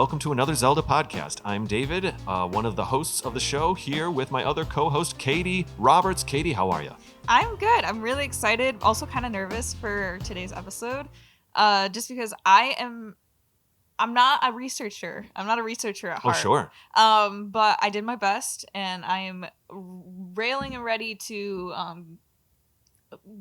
welcome to another Zelda podcast. I'm David, one of the hosts of the show, here with my other co-host, Kady Roberts. Kady, how are you? I'm good. I'm really excited. Also kind of nervous for today's episode, just because I'm not a researcher. I'm not a researcher at heart. Oh, sure. But I did my best, and I am railing and ready to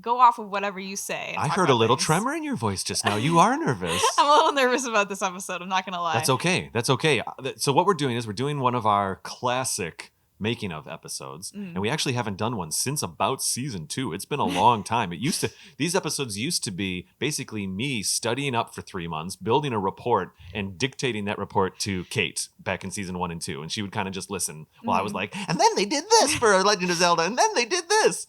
go off of whatever you say. I heard a little tremor in your voice just now. You are nervous. I'm a little nervous about this episode. I'm not gonna lie. That's okay. That's okay. So what we're doing is we're doing one of our classic making of episodes, and we actually haven't done one since about season 2. It's been a long time. These episodes used to be basically me studying up for 3 months, building a report, and dictating that report to Kate back in season 1 and 2, and she would kind of just listen while I was like, and then they did this for Legend of Zelda, and then they did this.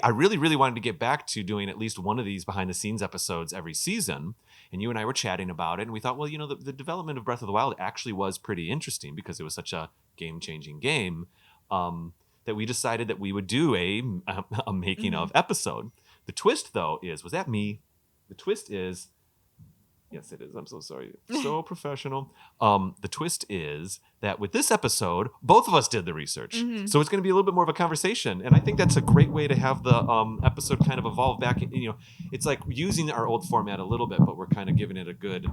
I really wanted to get back to doing at least one of these behind the scenes episodes every season. And you and I were chatting about it, and we thought, well, the development of Breath of the Wild actually was pretty interesting because it was such a game-changing game that we decided that we would do a making of episode. The twist, though, was that me? The twist is, yes, it is. I'm so sorry. So professional. The twist is that with this episode, both of us did the research. So it's going to be a little bit more of a conversation. And I think that's a great way to have the episode kind of evolve back. It's like using our old format a little bit, but we're kind of giving it a good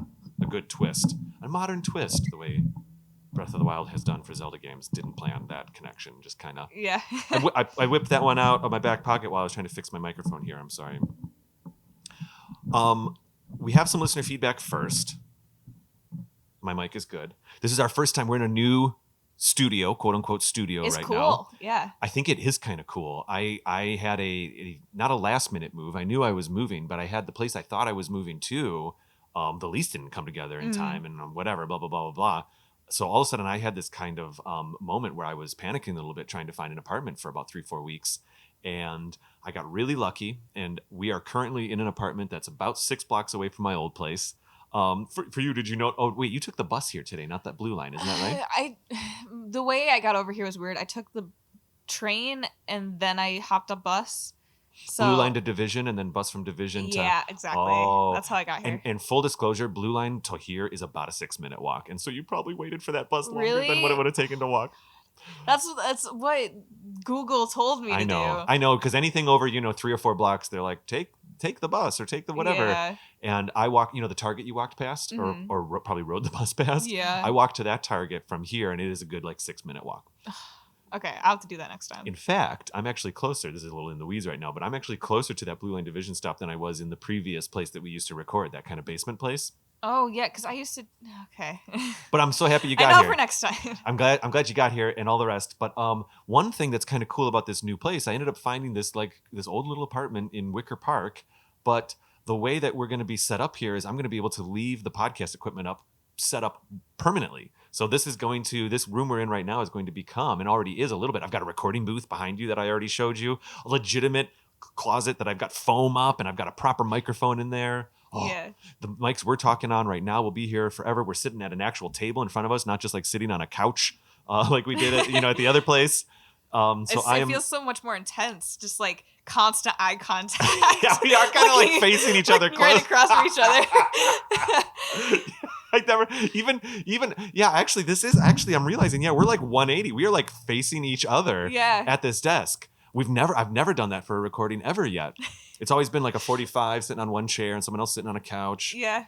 twist. A modern twist, the way Breath of the Wild has done for Zelda games. Didn't plan that connection. Just kind of... Yeah. I whipped that one out of my back pocket while I was trying to fix my microphone here. I'm sorry. We have some listener feedback first. My mic is good. This is our first time. We're in a new studio, quote unquote studio it's right cool. now. Yeah. I think it is kind of cool. I had not a last minute move. I knew I was moving, but I had the place I thought I was moving to. The lease didn't come together in time and whatever, blah, blah, blah, blah, blah. So all of a sudden I had this kind of moment where I was panicking a little bit trying to find an apartment for about 3-4 weeks. And I got really lucky, and we are currently in an apartment that's about 6 blocks away from my old place. For you, did you know? Oh, wait, you took the bus here today, not that blue line, isn't that right? The way I got over here was weird. I took the train, and then I hopped a bus. So, blue line to Division, and then bus from Division to... Yeah, exactly. Oh, that's how I got here. And full disclosure, blue line to here is about a 6-minute walk, and so you probably waited for that bus longer than what it would have taken to walk. That's what Google told me to do. I know, because anything over 3 or 4 blocks, they're like, take the bus or take the whatever. Yeah. And I walked, the Target you walked past, or probably rode the bus past. Yeah. I walked to that Target from here, and it is a good 6-minute walk. Okay, I'll have to do that next time. In fact, I'm actually closer. This is a little in the weeds right now, but I'm actually closer to that Blue Line Division stop than I was in the previous place that we used to record, that kind of basement place. Oh yeah, because I used to. Okay. But I'm so happy you got here. I know here. for next time. I'm glad you got here and all the rest. But one thing that's kind of cool about this new place, I ended up finding this old little apartment in Wicker Park. But the way that we're going to be set up here is I'm going to be able to leave the podcast equipment set up permanently. So this room we're in right now is going to become, and already is a little bit. I've got a recording booth behind you that I already showed you, a legitimate closet that I've got foam up, and I've got a proper microphone in there. Oh, yeah. The mics we're talking on right now will be here forever. We're sitting at an actual table in front of us, not just sitting on a couch like we did at the other place. It feels so much more intense, just constant eye contact. Yeah, we are kind of facing each other close. Right across from each other. I never even actually this is I'm realizing we're 180. We are facing each other at this desk. I've never done that for a recording ever yet. It's always been a 45 sitting on one chair and someone else sitting on a couch. Yeah.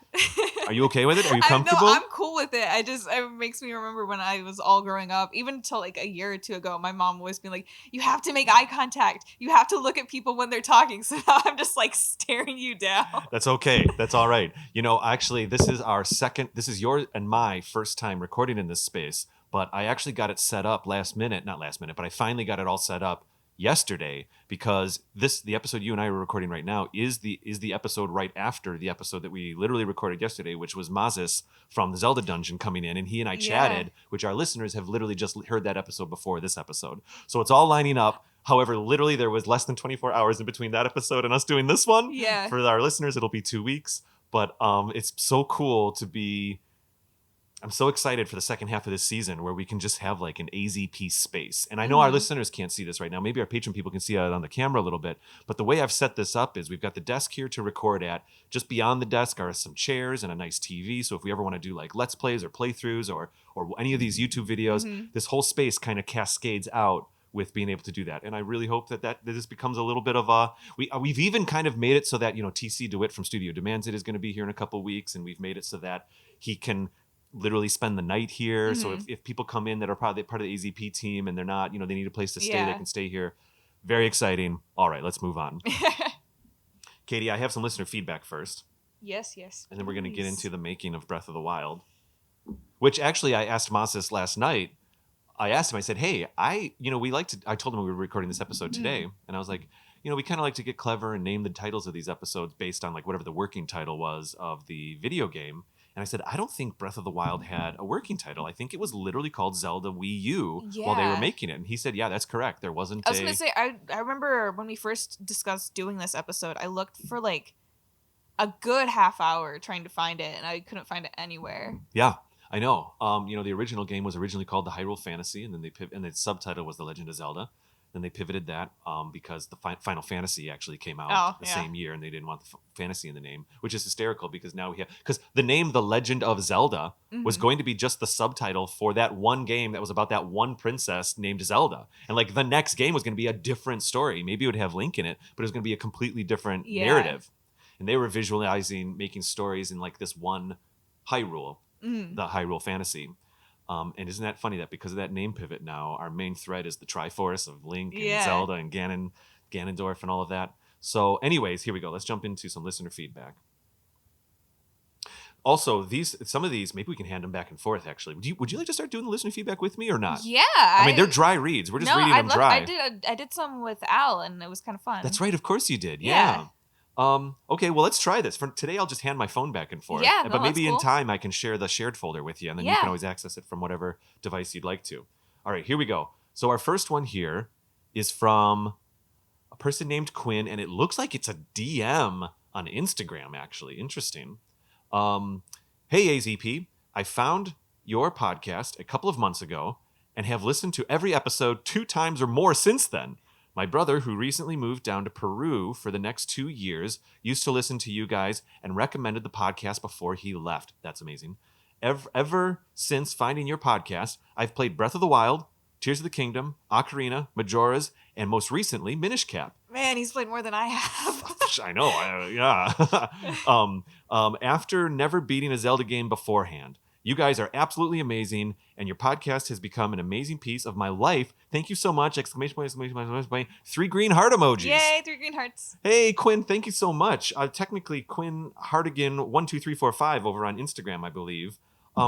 Are you okay with it? Are you comfortable? No, I'm cool with it. It makes me remember when I was all growing up, even until a year or 2 ago, my mom always been like, you have to make eye contact. You have to look at people when they're talking. So now I'm just staring you down. That's okay. That's all right. Actually, this is your and my first time recording in this space, but I actually got it set up not last minute, but I finally got it all set up yesterday, because the episode you and I were recording right now is the episode right after the episode that we literally recorded yesterday, which was Mazis from the Zelda dungeon coming in, and he and I chatted, which our listeners have literally just heard that episode before this episode. So it's all lining up. However, literally there was less than 24 hours in between that episode and us doing this one. Yeah. For our listeners, it'll be 2 weeks, but it's so cool to be I'm so excited for the second half of this season where we can just have like an AZP space. And I know Mm-hmm. our listeners can't see this right now. Maybe our patron people can see it on the camera a little bit. But the way I've set this up is we've got the desk here to record at. Just beyond the desk are some chairs and a nice TV. So if we ever want to do like Let's Plays or playthroughs or any of these YouTube videos, Mm-hmm. this whole space kind of cascades out with being able to do that. And I really hope that this becomes a little bit of a we've even kind of made it so that TC DeWitt from Studio Demands It is going to be here in a couple weeks, and we've made it so that he can literally spend the night here. Mm-hmm. So if people come in that are probably part of the AZP team and they're not, they need a place to stay, they can stay here. Very exciting. All right, let's move on. Kady, I have some listener feedback first. Yes. And then we're going to get into the making of Breath of the Wild, which actually I asked Masis last night. I asked him, I said, hey, I told him we were recording this episode today. And I was like, we kind of like to get clever and name the titles of these episodes based on like whatever the working title was of the video game. And I said, I don't think Breath of the Wild had a working title. I think it was literally called Zelda WiiU while they were making it. And he said, yeah, that's correct. There wasn't I was going to say, I remember when we first discussed doing this episode, I looked for like a good half hour trying to find it, and I couldn't find it anywhere. Yeah, I know. The original game was originally called the Hyrule Fantasy, and then and the subtitle was The Legend of Zelda. Then they pivoted that because the Final Fantasy actually came out same year, and they didn't want the fantasy in the name, which is hysterical because now because the name The Legend of Zelda was going to be just the subtitle for that one game that was about that one princess named Zelda. And like the next game was going to be a different story. Maybe it would have Link in it, but it was going to be a completely different narrative. And they were visualizing making stories in like this one Hyrule, the Hyrule Fantasy. And isn't that funny that because of that name pivot now, our main thread is the Triforce of Link and Zelda and Ganondorf and all of that. So anyways, here we go. Let's jump into some listener feedback. Also, some of these, maybe we can hand them back and forth, actually. Would you like to start doing the listener feedback with me or not? Yeah. I mean, they're dry reads. We're just reading them dry. I did some with Al, and it was kind of fun. That's right. Of course you did. Yeah. Okay, well, let's try this. For today, I'll just hand my phone back and forth. Yeah, but maybe cool. in time, I can share the shared folder with you, and then you can always access it from whatever device you'd like to. All right, here we go. So our first one here is from a person named Quinn, and it looks like it's a DM on Instagram, actually. Interesting. Hey, AZP, I found your podcast a couple of months ago and have listened to every episode 2 times or more since then. My brother, who recently moved down to Peru for the next 2 years, used to listen to you guys and recommended the podcast before he left. That's amazing. Ever since finding your podcast, I've played Breath of the Wild, Tears of the Kingdom, Ocarina, Majora's, and most recently, Minish Cap. Man, he's played more than I have. I know, yeah. After never beating a Zelda game beforehand. You guys are absolutely amazing, and your podcast has become an amazing piece of my life. Thank you so much! Exclamation point, exclamation point, exclamation point. 3 green heart emojis. Yay, 3 green hearts. Hey, Quinn, thank you so much. Technically, Quinn Hartigan12345 over on Instagram, I believe.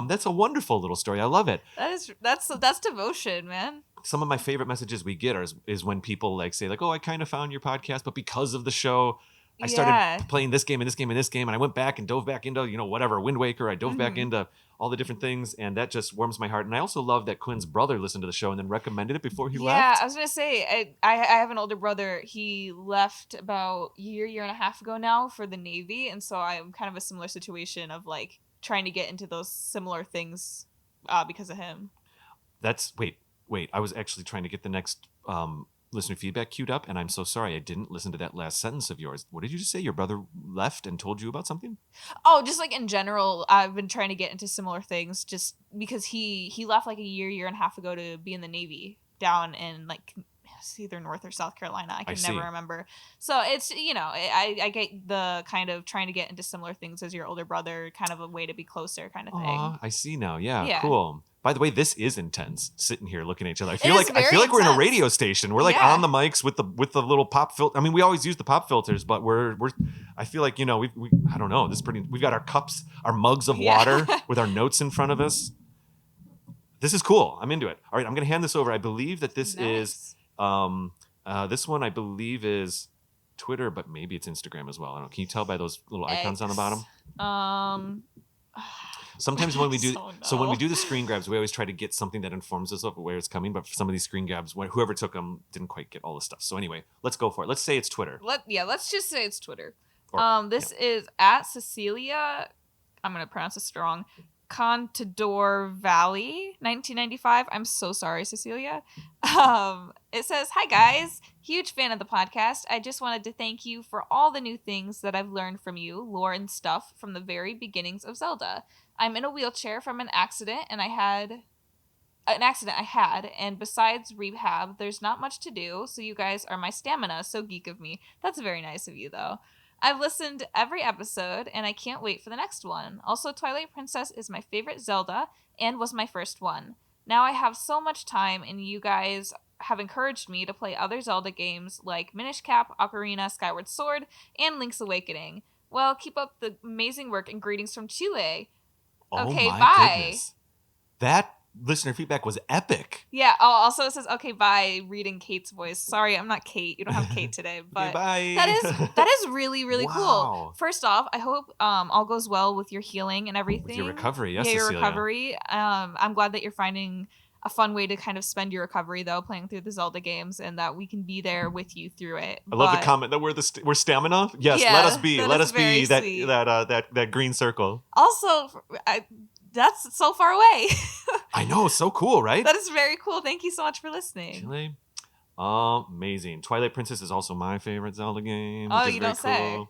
That's a wonderful little story. I love it. That's devotion, man. Some of my favorite messages we get is when people like say like, oh, I kind of found your podcast, but because of the show, I started playing this game and this game and this game, and I went back and dove back into, whatever, Wind Waker. I dove back into all the different things, and that just warms my heart. And I also love that Quinn's brother listened to the show and then recommended it before he left. Yeah, I was going to say, I have an older brother. He left about a year and a half ago now for the Navy, and so I'm kind of a similar situation of, like, trying to get into those similar things because of him. Wait, I was actually trying to get the next listener feedback queued up, and I'm so sorry I didn't listen to that last sentence of yours. What did you just say? Your brother left and told you about something? Oh, just like in general, I've been trying to get into similar things just because he left like a year and a half ago to be in the Navy down in like it's either North or South Carolina. I can never remember. So it's, I get the kind of trying to get into similar things as your older brother, kind of a way to be closer kind of thing. I see now. Yeah, cool. By the way, this is intense. Sitting here looking at each other, I feel like intense. we're in a radio station. We're like on the mics with the little pop filter. I mean, we always use the pop filters, but we're. I feel like we I don't know. This is pretty. We've got our cups, our mugs of water with our notes in front of us. This is cool. I'm into it. All right, I'm gonna hand this over. I believe that this is this one. I believe is Twitter, but maybe it's Instagram as well. I don't know. Can you tell by those little icons on the bottom? Sometimes when we do when we do the screen grabs, we always try to get something that informs us of where it's coming. But for some of these screen grabs, whoever took them didn't quite get all the stuff. So anyway, let's go for it. Let's say it's Twitter. Let's just say it's Twitter. This is at Cecilia. I'm gonna pronounce this wrong. Contador Valley, 1995. I'm so sorry, Cecilia. It says, "Hi guys, huge fan of the podcast. I just wanted to thank you for all the new things that I've learned from you, lore and stuff from the very beginnings of Zelda. I'm in a wheelchair from an accident I had, and besides rehab, there's not much to do, so you guys are my stamina, so geek of me." That's very nice of you, though. "I've listened every episode, and I can't wait for the next one. Also, Twilight Princess is my favorite Zelda, and was my first one. Now I have so much time, and you guys have encouraged me to play other Zelda games like Minish Cap, Ocarina, Skyward Sword, and Link's Awakening. Well, keep up the amazing work, and greetings from Chile. Oh Okay, my bye." goodness. That listener feedback was epic. Yeah. Oh, also it says, "Okay, bye," reading Kate's voice. Sorry, I'm not Kate. You don't have Kate today, Okay, but bye. that is really, really cool. Wow. First off, I hope all goes well with your healing and everything. With your recovery, yes, Yeah, your Cecilia. recovery. I'm glad that you're finding a fun way to kind of spend your recovery, though, playing through the Zelda games, and that we can be there with you through it. I love the comment that we're stamina. Yes, Yeah, let us be. that Let is us be very sweet. that green circle. Also, that's so far away. I know, so cool, right? That is very cool. Thank you so much for listening. Chile. Amazing. Twilight Princess is also my favorite Zelda game. Oh, which is you very don't say. cool.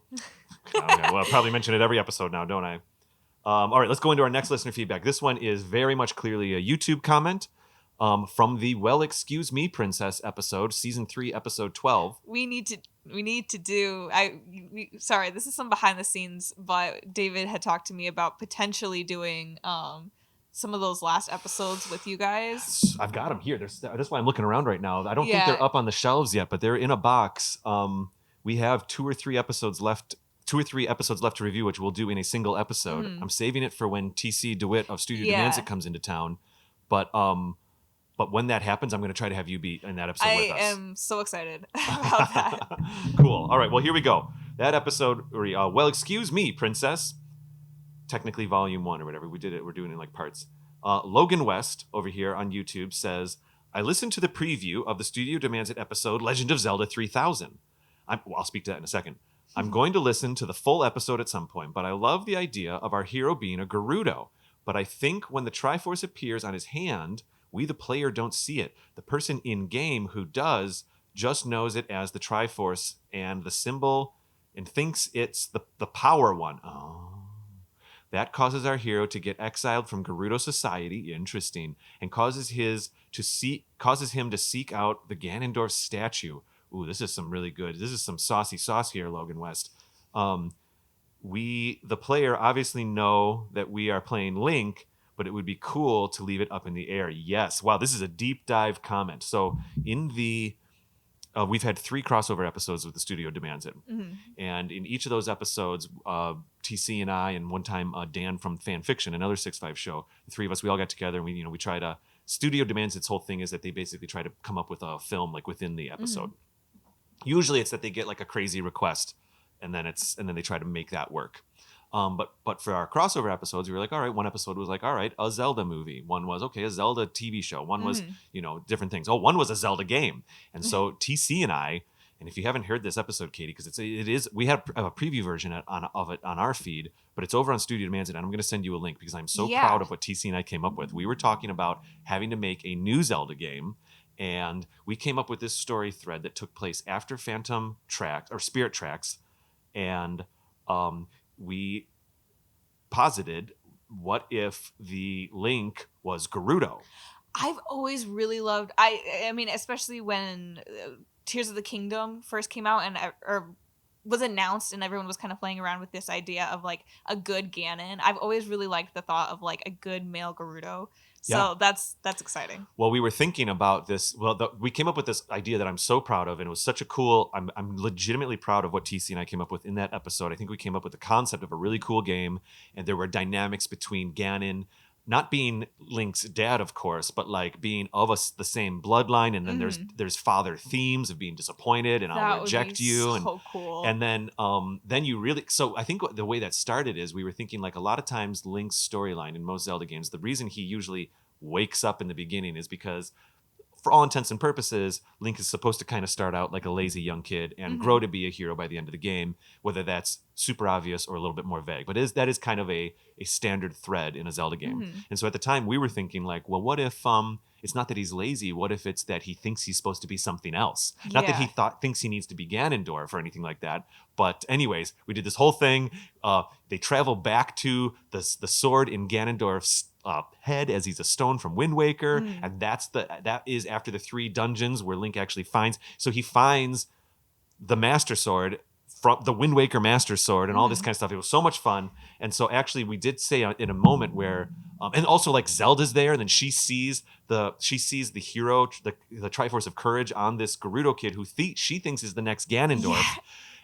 Okay, well, I'll probably mention it every episode now, don't I? All right, let's go into our next listener feedback. This one is very much clearly a YouTube comment from the Well Excuse Me Princess episode, season 3, episode 12. We need to do sorry, this is some behind the scenes, but David had talked to me about potentially doing some of those last episodes with you guys. I've got them here. That's why I'm looking around right now. I don't think Yeah. they're up on the shelves yet, but they're in a box. We have 2 or 3 episodes left to review, which we'll do in a single episode. I'm saving it for when TC DeWitt of Studio Demands It comes into town. But when that happens, I'm going to try to have you be in that episode with us. I am so excited about that. Cool. All right. Well, here we go. That episode, Well Excuse Me, Princess. Technically volume 1 or whatever. We did it. We're doing it in like parts. Logan West over here on YouTube says, "I listened to the preview of the Studio Demands It episode, Legend of Zelda 3000. I'll speak to that in a second. I'm going to listen to the full episode at some point, but I love the idea of our hero being a Gerudo. But I think when the Triforce appears on his hand, we the player don't see it. The person in-game who does just knows it as the Triforce and the symbol and thinks it's the power one. Oh. That causes our hero to get exiled from Gerudo society, interesting, and causes him to seek out the Ganondorf statue." Ooh, this is some saucy sauce here, Logan West. We, the player, obviously know that we are playing Link, but it would be cool to leave it up in the air. Yes. Wow, this is a deep dive comment. So we've had 3 crossover episodes with the Studio Demands It. Mm-hmm. And in each of those episodes, TC and I, and one time Dan from Fan Fiction, another 6.5 show, the 3 of us, we all got together and we try to, Studio Demands Its whole thing is that they basically try to come up with a film like within the episode. Mm-hmm. Usually it's that they get like a crazy request and then they try to make that work. But for our crossover episodes, we were like, all right, one episode was like, all right, a Zelda movie. One was, okay, a Zelda TV show. One was, different things. Oh, one was a Zelda game. And so TC and I, and if you haven't heard this episode, Kady, because we had a preview version of it on our feed, but it's over on Studio Demands It, and I'm going to send you a link because I'm so proud of what TC and I came up with. We were talking about having to make a new Zelda game, and we came up with this story thread that took place after Phantom Tracks or Spirit Tracks, and we posited, what if the Link was Gerudo? I've always really loved. I mean, especially when Tears of the Kingdom first came out or was announced, and everyone was kind of playing around with this idea of like a good Ganon. I've always really liked the thought of like a good male Gerudo. So that's exciting. Well, we were thinking about this. Well, we came up with this idea that I'm so proud of, and it was such a cool. I'm legitimately proud of what TC and I came up with in that episode. I think we came up with the concept of a really cool game, and there were dynamics between Ganon, not being Link's dad, of course, but like being of the same bloodline, and then there's father themes of being disappointed and I'll reject you, so cool. And then you really. So I think the way that started is we were thinking like a lot of times Link's storyline in most Zelda games, the reason he usually wakes up in the beginning is because for all intents and purposes, Link is supposed to kind of start out like a lazy young kid and grow to be a hero by the end of the game, whether that's super obvious or a little bit more vague. But that is kind of a standard thread in a Zelda game. And so at the time we were thinking like, well, what if it's not that he's lazy. What if it's that he thinks he's supposed to be something else? Not that he thinks he needs to be Ganondorf or anything like that. But anyways, we did this whole thing. They travel back to the sword in Ganondorf's head as he's a stone from Wind Waker, and that is after the 3 dungeons where Link actually finds. So he finds the Master Sword from the Wind Waker Master Sword and all this kind of stuff. It was so much fun. And so actually we did say in a moment where and also like Zelda's there, and then she sees the hero, the Triforce of Courage on this Gerudo kid who she thinks is the next Ganondorf. Yeah.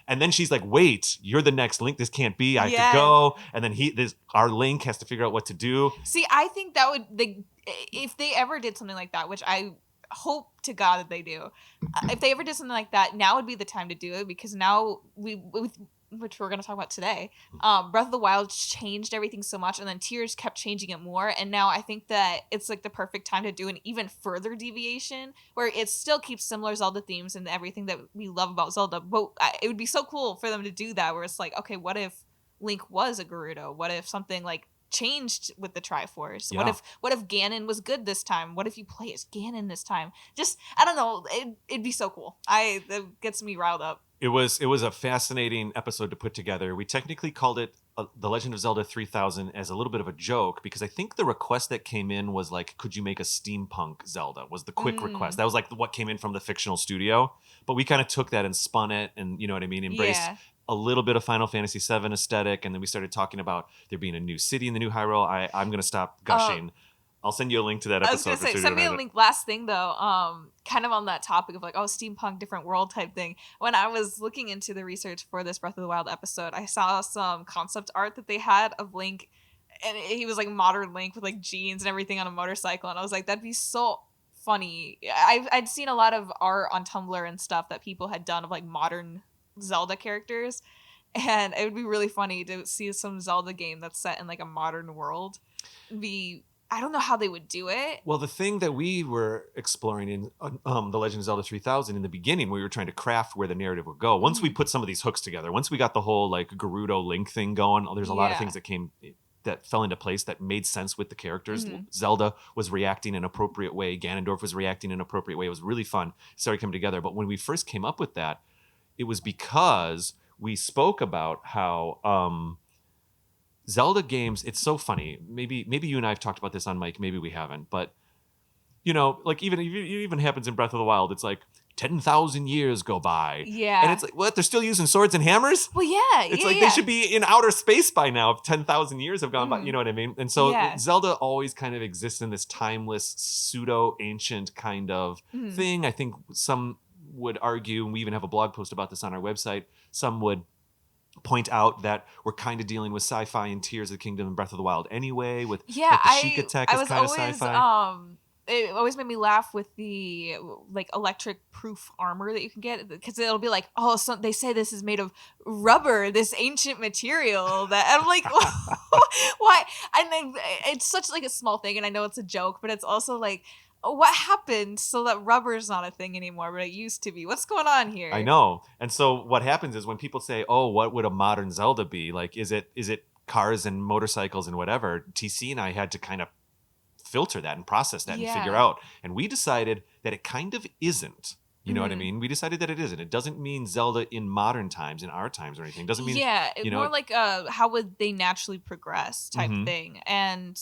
And then she's like, wait, you're the next Link. This can't be. I have to go. And then our Link has to figure out what to do. See, I think that if they ever did something like that, which I hope to God that they do, if they ever did something like that, now would be the time to do it, because now which we're going to talk about today, Breath of the Wild changed everything so much, and then Tears kept changing it more, and now I think that it's like the perfect time to do an even further deviation where it still keeps similar Zelda themes and everything that we love about Zelda, but it would be so cool for them to do that, where it's like, okay, what if Link was a Gerudo? What if something like changed with the Triforce? Yeah. What if Ganon was good this time? What if you play as Ganon this time? Just, I don't know, it'd be so cool. That gets me riled up. It was a fascinating episode to put together. We technically called it The Legend of Zelda 3000 as a little bit of a joke, because I think the request that came in was like, could you make a steampunk Zelda? Was the quick request. That was like what came in from the fictional studio. But we kind of took that and spun it and, you know what I mean, embraced a little bit of Final Fantasy VII aesthetic. And then we started talking about there being a new city in the new Hyrule. I'm going to stop gushing. I'll send you a link to that episode. I was going to say, send me a link. Last thing, though, kind of on that topic of like, steampunk, different world type thing. When I was looking into the research for this Breath of the Wild episode, I saw some concept art that they had of Link, and he was like modern Link with like jeans and everything on a motorcycle. And I was like, that'd be so funny. I'd seen a lot of art on Tumblr and stuff that people had done of like modern Zelda characters. And it would be really funny to see some Zelda game that's set in like a modern world. I don't know how they would do it. Well, the thing that we were exploring in The Legend of Zelda 3000 in the beginning, we were trying to craft where the narrative would go. Once we put some of these hooks together, once we got the whole like Gerudo Link thing going, there's a lot of things that fell into place that made sense with the characters. Zelda was reacting in an appropriate way. Ganondorf was reacting in an appropriate way. It was really fun. It started coming together. But when we first came up with that, it was because we spoke about how Zelda games, it's so funny. Maybe you and I have talked about this on mic. Maybe we haven't. But, you know, like it even happens in Breath of the Wild. It's like 10,000 years go by. Yeah. And it's like, what? They're still using swords and hammers? Well, yeah. It's like they should be in outer space by now if 10,000 years have gone by. You know what I mean? And so Zelda always kind of exists in this timeless, pseudo-ancient kind of thing. I think some would argue, and we even have a blog post about this on our website, some would point out that we're kind of dealing with sci-fi in Tears of the Kingdom and Breath of the Wild anyway, with like, the Sheik attack is kind of sci-fi. It always made me laugh with the like electric proof armor that you can get, because it'll be like, so they say this is made of rubber, this ancient material that, and I'm like, why? And then it's such like a small thing, and I know it's a joke, but it's also like, what happened so that rubber's not a thing anymore, but it used to be? What's going on here? I know. And so what happens is when people say, what would a modern Zelda be? Like, is it cars and motorcycles and whatever? TC and I had to kind of filter that and process that and figure out. And we decided that it kind of isn't. You know what I mean? We decided that it isn't. It doesn't mean Zelda in modern times, in our times or anything. It doesn't mean... Yeah, more like how would they naturally progress type thing. And...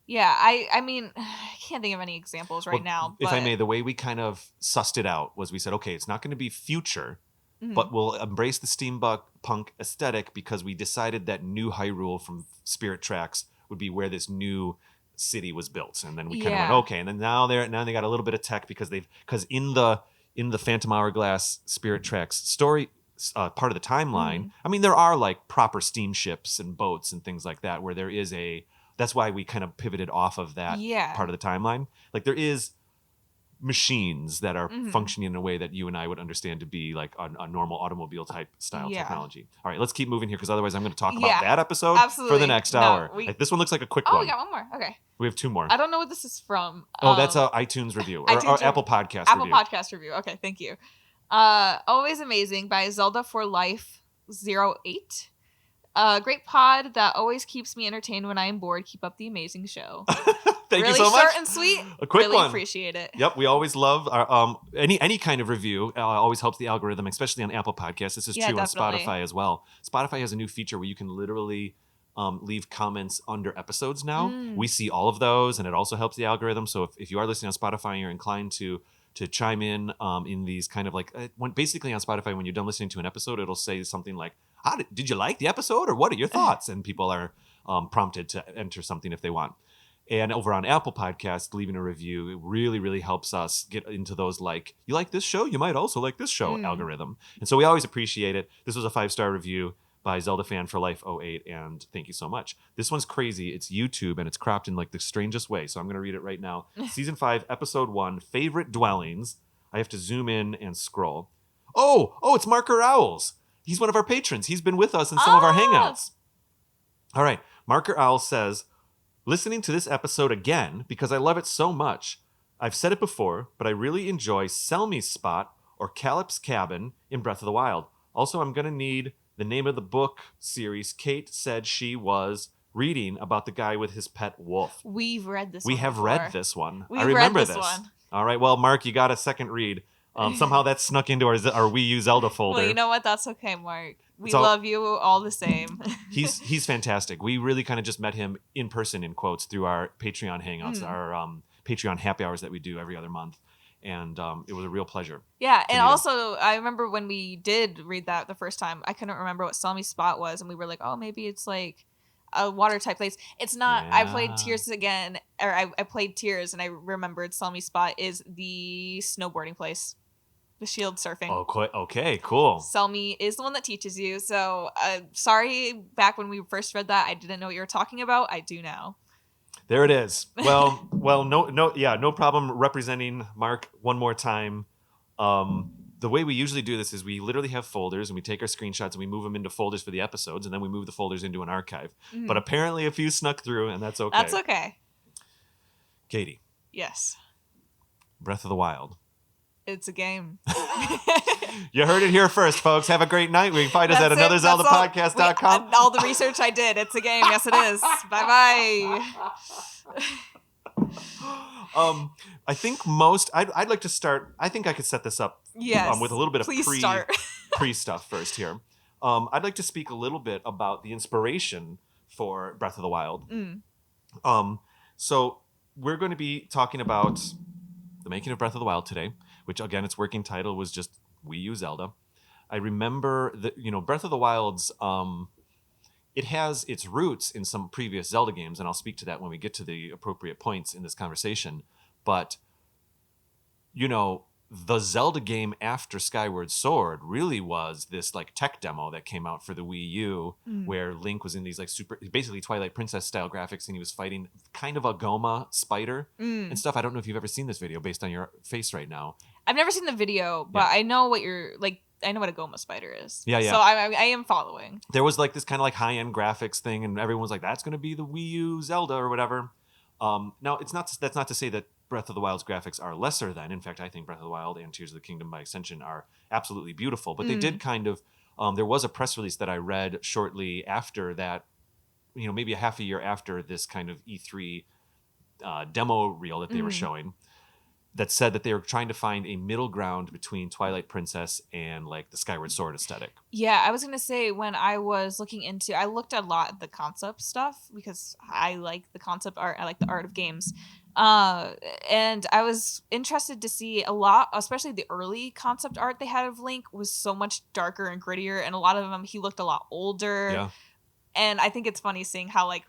yeah, I mean, I can't think of any examples right now. But... if I may, the way we kind of sussed it out was we said, okay, it's not going to be future, but we'll embrace the steampunk aesthetic, because we decided that New Hyrule from Spirit Tracks would be where this new city was built. And then we kind of went, okay, and then now they got a little bit of tech, because in the Phantom Hourglass Spirit Tracks story part of the timeline, I mean, there are like proper steamships and boats and things like that, where there is that's why we kind of pivoted off of that part of the timeline. Like there is machines that are functioning in a way that you and I would understand to be like a normal automobile type style technology. All right, let's keep moving here because otherwise I'm going to talk about that episode for the next hour. This one looks like a quick one. We got one more. Okay. We have two more. I don't know what this is from. That's a iTunes review or Apple Podcast review. Apple Podcast review. Okay, thank you. Always Amazing by Zelda for Life 08. Great pod that always keeps me entertained when I am bored. Keep up the amazing show. Thank really you so much. Short and sweet. A quick really one. Appreciate it. Yep, we always love our, any kind of review. Always helps the algorithm, especially on Apple Podcasts. This is true definitely. on Spotify as well. Spotify has a new feature where you can literally leave comments under episodes now. We see all of those, and it also helps the algorithm. So if you are listening on Spotify and you're inclined to chime in these kind of like basically on Spotify, when you're done listening to an episode, it'll say something like, did you like the episode, or what are your thoughts? And people are prompted to enter something if they want. And over on Apple Podcasts, leaving a review, it really, really helps us get into those like, you like this show? You might also like this show algorithm. And so we always appreciate it. This was a 5-star review by Zelda Fan for Life 08, and thank you so much. This one's crazy. It's YouTube, and it's cropped in like the strangest way. So I'm going to read it right now. Season 5, Episode 1, Favorite Dwellings. I have to zoom in and scroll. Oh, it's Marker Owls. He's one of our patrons. He's been with us in some of our hangouts. All right. Marker Owl says, listening to this episode again because I love it so much. I've said it before, but I really enjoy Selmy's Spot or Calip's Cabin in Breath of the Wild. Also, I'm going to need the name of the book series Kate said she was reading about the guy with his pet wolf. We've read this one. We have read this one. I remember this one. All right. Well, Mark, you got a second read. Somehow that snuck into our WiiU Zelda folder. Well, you know what? That's okay, Mark. We love you all the same. He's fantastic. We really kind of just met him in person, in quotes, through our Patreon hangouts, our Patreon happy hours that we do every other month. And it was a real pleasure. Yeah, and also I remember when we did read that the first time, I couldn't remember what Selmy's Spot was, and we were like, oh, maybe it's like a water type place. It's not. Yeah. I played Tears again, or I played Tears, and I remembered Selmy's Spot is the snowboarding place. The shield surfing. Oh, okay, cool. Selmy is the one that teaches you. So, sorry, back when we first read that, I didn't know what you were talking about. I do now. There it is. Well, no problem representing Mark one more time. The way we usually do this is we literally have folders, and we take our screenshots and we move them into folders for the episodes, and then we move the folders into an archive. But apparently a few snuck through, and that's okay. That's okay. Kady. Yes. Breath of the Wild. It's a game. You heard it here first, folks. Have a great night. We can find us at anotherzeldapodcast.com. All the research I did. It's a game. Yes, it is. Bye-bye. I think I'd like to start. I think I could set this up with a little bit of pre stuff first here. I'd like to speak a little bit about the inspiration for Breath of the Wild. So we're going to be talking about the making of Breath of the Wild today, which again, its working title was just WiiU Zelda. I remember that, Breath of the Wild's, it has its roots in some previous Zelda games, and I'll speak to that when we get to the appropriate points in this conversation. But, the Zelda game after Skyward Sword really was this like tech demo that came out for the Wii U, where Link was in these like basically Twilight Princess style graphics, and he was fighting kind of a Goma spider and stuff. I don't know if you've ever seen this video based on your face right now. I've never seen the video, but I know what you're like. I know what a Goma spider is. Yeah. So I am following. There was like this kind of like high-end graphics thing, and everyone's like, that's going to be the Wii U Zelda or whatever. Now, that's not to say that Breath of the Wild's graphics are lesser than. In fact, I think Breath of the Wild and Tears of the Kingdom by extension are absolutely beautiful. But they did kind of, there was a press release that I read shortly after that, maybe a half a year after this kind of E3 demo reel that they were showing, that said that they were trying to find a middle ground between Twilight Princess and like the Skyward Sword aesthetic. Yeah, I was going to say when I was I looked a lot at the concept stuff because I like the concept art. I like the art of games. And I was interested to see a lot, especially the early concept art they had of Link was so much darker and grittier. And a lot of them, he looked a lot older. Yeah. And I think it's funny seeing how like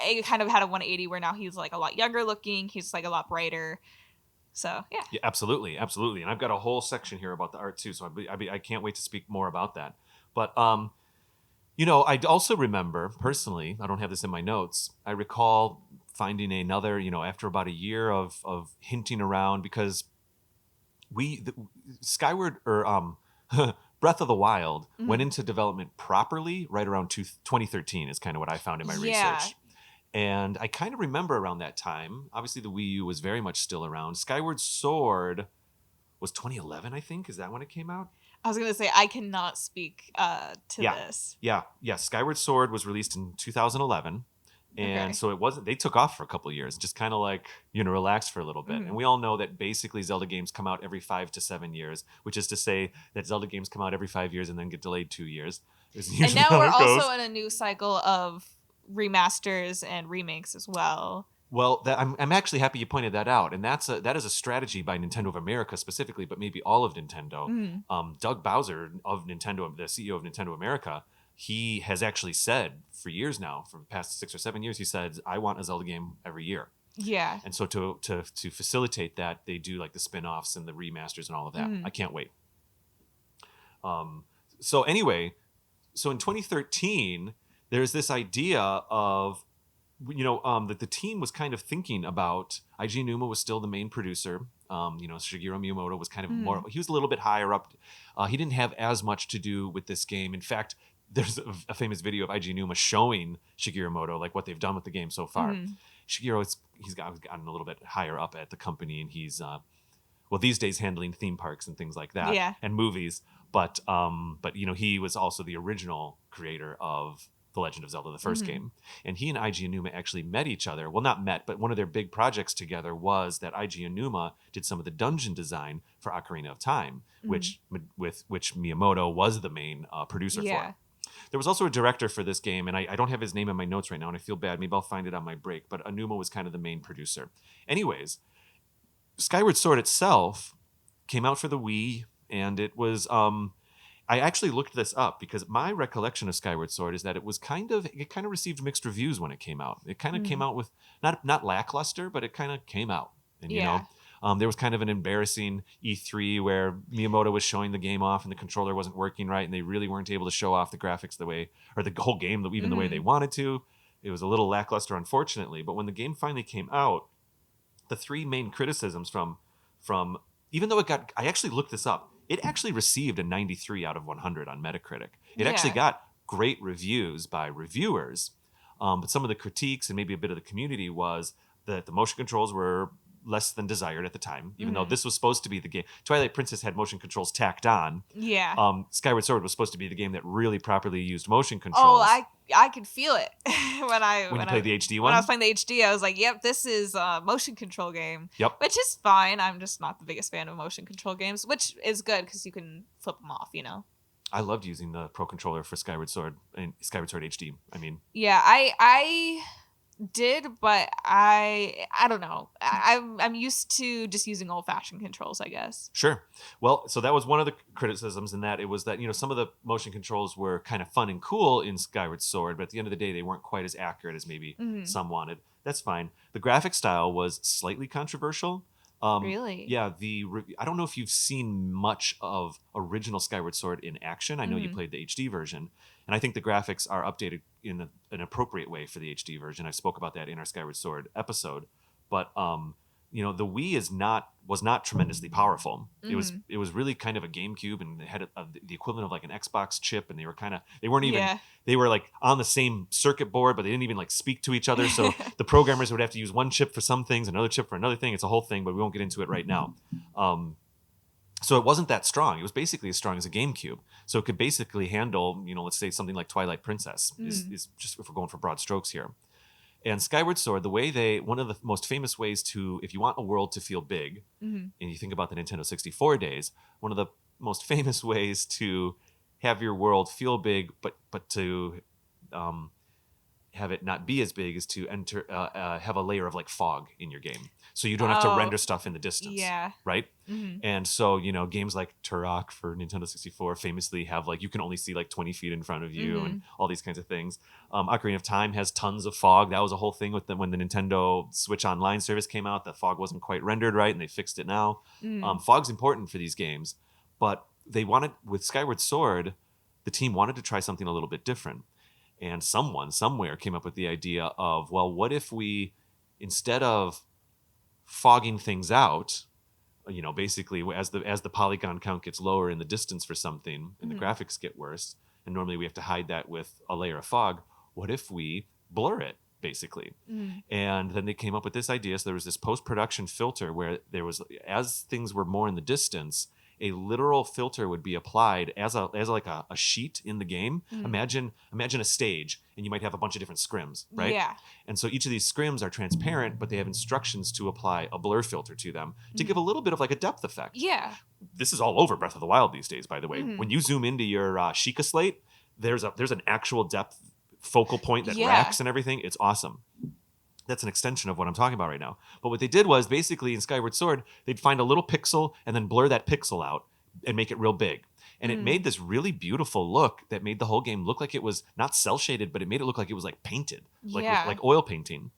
it kind of had a 180 where now he's like a lot younger looking. He's like a lot brighter. So, yeah. Yeah, absolutely. Absolutely. And I've got a whole section here about the art too. So I can't wait to speak more about that. But, I also remember personally, I don't have this in my notes. I recall finding another, after about a year of hinting around, because Skyward or Breath of the Wild went Mhm. into development properly right around 2013 is kind of what I found in my Yeah. research. And I kind of remember around that time, obviously the Wii U was very much still around. Skyward Sword was 2011, I think. Is that when it came out? I was gonna say I cannot speak to Yeah. this. Yeah. Skyward Sword was released in 2011. And Okay. so they took off for a couple of years, just kind of like, relaxed for a little bit. Mhm. And we all know that basically Zelda games come out every 5 to 7 years, which is to say that Zelda games come out every 5 years and then get delayed 2 years. Is And usually now how we're it goes. also in a new cycle of remasters and remakes as well. Well, I'm actually happy you pointed that out, and that is a strategy by Nintendo of America specifically, but maybe all of Nintendo. Mhm. Doug Bowser of Nintendo, the CEO of Nintendo America, he has actually said for years now, for the past 6 or 7 years, he said, "I want a Zelda game every year." Yeah. And so to facilitate that, they do like the spin-offs and the remasters and all of that. Mhm. I can't wait. So anyway, so in 2013, there's this idea of that the team was kind of thinking about. IG Numa was still the main producer. Shigeru Miyamoto was kind of more. Mhm. He was a little bit higher up. He didn't have as much to do with this game. In fact, there's a famous video of IG Numa showing Shigeru Miyamoto like what they've done with the game so far. Mhm. Shigeru, he's gotten a little bit higher up at the company, and he's these days handling theme parks and things like that, Yeah. and movies. But he was also the original creator of The Legend of Zelda, the 1st Mhm. game. And he and Eiji Aonuma actually met each other. Well, not met, but one of their big projects together was that Eiji Aonuma did some of the dungeon design for Ocarina of Time, Mhm. which Miyamoto was the main producer Yeah. for. There was also a director for this game, and I don't have his name in my notes right now, and I feel bad. Maybe I'll find it on my break. But Aonuma was kind of the main producer. Anyways, Skyward Sword itself came out for the Wii, and it was. I actually looked this up because my recollection of Skyward Sword is that it kind of received mixed reviews when it came out. It kind of came Mhm. out with not lackluster, but it kind of came out, and Yeah. there was kind of an embarrassing E3 where Miyamoto was showing the game off and the controller wasn't working right, and they really weren't able to show off the graphics the way, or the whole game even the way they Mhm. wanted to. It was a little lackluster, unfortunately. But when the game finally came out, the three main criticisms from even though I actually looked this up, it actually received a 93 out of 100 on Metacritic. It actually Yeah. got great reviews by reviewers, but some of the critiques and maybe a bit of the community was that the motion controls were less than desired at the time, even though Mhm. this was supposed to be the game. Twilight Princess had motion controls tacked on. Yeah. Skyward Sword was supposed to be the game that really properly used motion Oh, controls. I could feel it when When you played the HD when I was one? playing the HD. I was like, "Yep, this is a motion control game," Yep. which is fine. I'm just not the biggest fan of motion control games, which is good because you can flip them off. I loved using the Pro Controller for Skyward Sword and Skyward Sword HD. I mean, Yeah, I did, but I don't know. I'm used to just using old fashioned controls, I guess. sure. Well, so that was one of the criticisms, in that it was that, some of the motion controls were kind of fun and cool in Skyward Sword, but at the end of the day, they weren't quite as accurate as maybe Mhm. some wanted. That's fine. The graphic style was slightly controversial. Really? Yeah, I don't know if you've seen much of original Skyward Sword in action. I know you Mhm. played the HD version, and I think the graphics are updated in an appropriate way for the HD version. I spoke about that in our Skyward Sword episode, but the Wii was not tremendously powerful. Mhm. It was really kind of a GameCube, and they had the equivalent of like an Xbox chip, and they weren't even Yeah. they were like on the same circuit board, but they didn't even like speak to each other. So the programmers would have to use one chip for some things, another chip for another thing. It's a whole thing, but we won't get into it right now. So it wasn't that strong. It was basically as strong as a GameCube. So it could basically handle, let's say something like Twilight Princess is just, if we're going for broad strokes here. And Skyward Sword, one of the most famous ways to, if you want a world to feel big, Mhm. and you think about the Nintendo 64 days, one of the most famous ways to have your world feel big, but to um, have it not be as big, is to have a layer of like fog in your game, so you don't have to Oh, render stuff in the distance, yeah. right? Mhm. And so games like Turok for Nintendo 64 famously have like you can only see like 20 feet in front of you and Mhm. all these kinds of things. Ocarina of Time has tons of fog. That was a whole thing with when the Nintendo Switch Online service came out. The fog wasn't quite rendered right, and they fixed it now. Mhm. Fog's important for these games, but they wanted, with Skyward Sword, the team wanted to try something a little bit different. And someone somewhere came up with the idea of, well, what if we instead of fogging things out, basically as the polygon count gets lower in the distance for something and the graphics get worse, and normally we have to hide that with a layer of fog, what if we blur it, basically? And then they came up with this idea. So there was this post-production filter where there was, as things were more in the distance, a literal filter would be applied as like a sheet in the game. Imagine a stage, and you might have a bunch of different scrims, right? Yeah. And so each of these scrims are transparent, but they have instructions to apply a blur filter to them to give a little bit of like a depth effect. Yeah. This is all over Breath of the Wild these days, by the way. When you zoom into your Sheikah slate, there's an actual depth focal point that racks and everything. It's awesome. That's an extension of what I'm talking about right now. But what they did was basically in Skyward Sword, they'd find a little pixel and then blur that pixel out and make it real big. And it made this really beautiful look that made the whole game look like it was not cell shaded, but it made it look like it was like painted, like oil painting.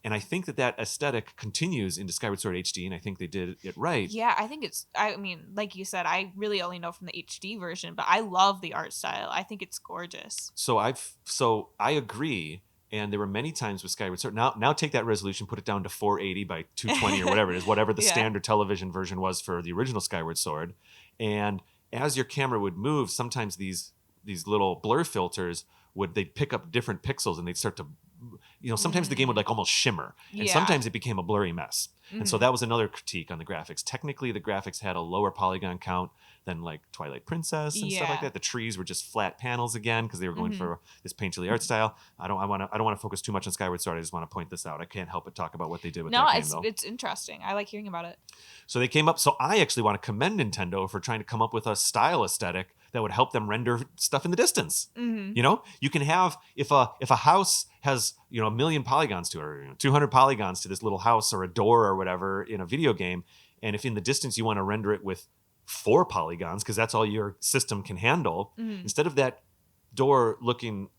And I think that aesthetic continues into Skyward Sword HD, and I think they did it right. Yeah, I think I mean, like you said, I really only know from the HD version, but I love the art style. I think it's gorgeous. So I agree. And there were many times with Skyward Sword. Now take that resolution, put it down to 480 by 220 or whatever it is, whatever the standard television version was for the original Skyward Sword. And as your camera would move, sometimes these little blur filters they'd pick up different pixels and they'd start to, sometimes the game would like almost shimmer, and sometimes it became a blurry mess. And so that was another critique on the graphics. Technically, the graphics had a lower polygon count than like Twilight Princess and stuff like that. The trees were just flat panels again because they were going for this painterly art style. I don't want to focus too much on Skyward Sword. I just want to point this out. I can't help but talk about what they did with that game, though. It's interesting. I like hearing about it. So they came up. So I actually want to commend Nintendo for trying to come up with a style aesthetic that would help them render stuff in the distance. You can have, if a house has a million polygons to it, or 200 polygons to this little house or a door or whatever in a video game, and if in the distance you want to render it with 4 polygons because that's all your system can handle, instead of that door looking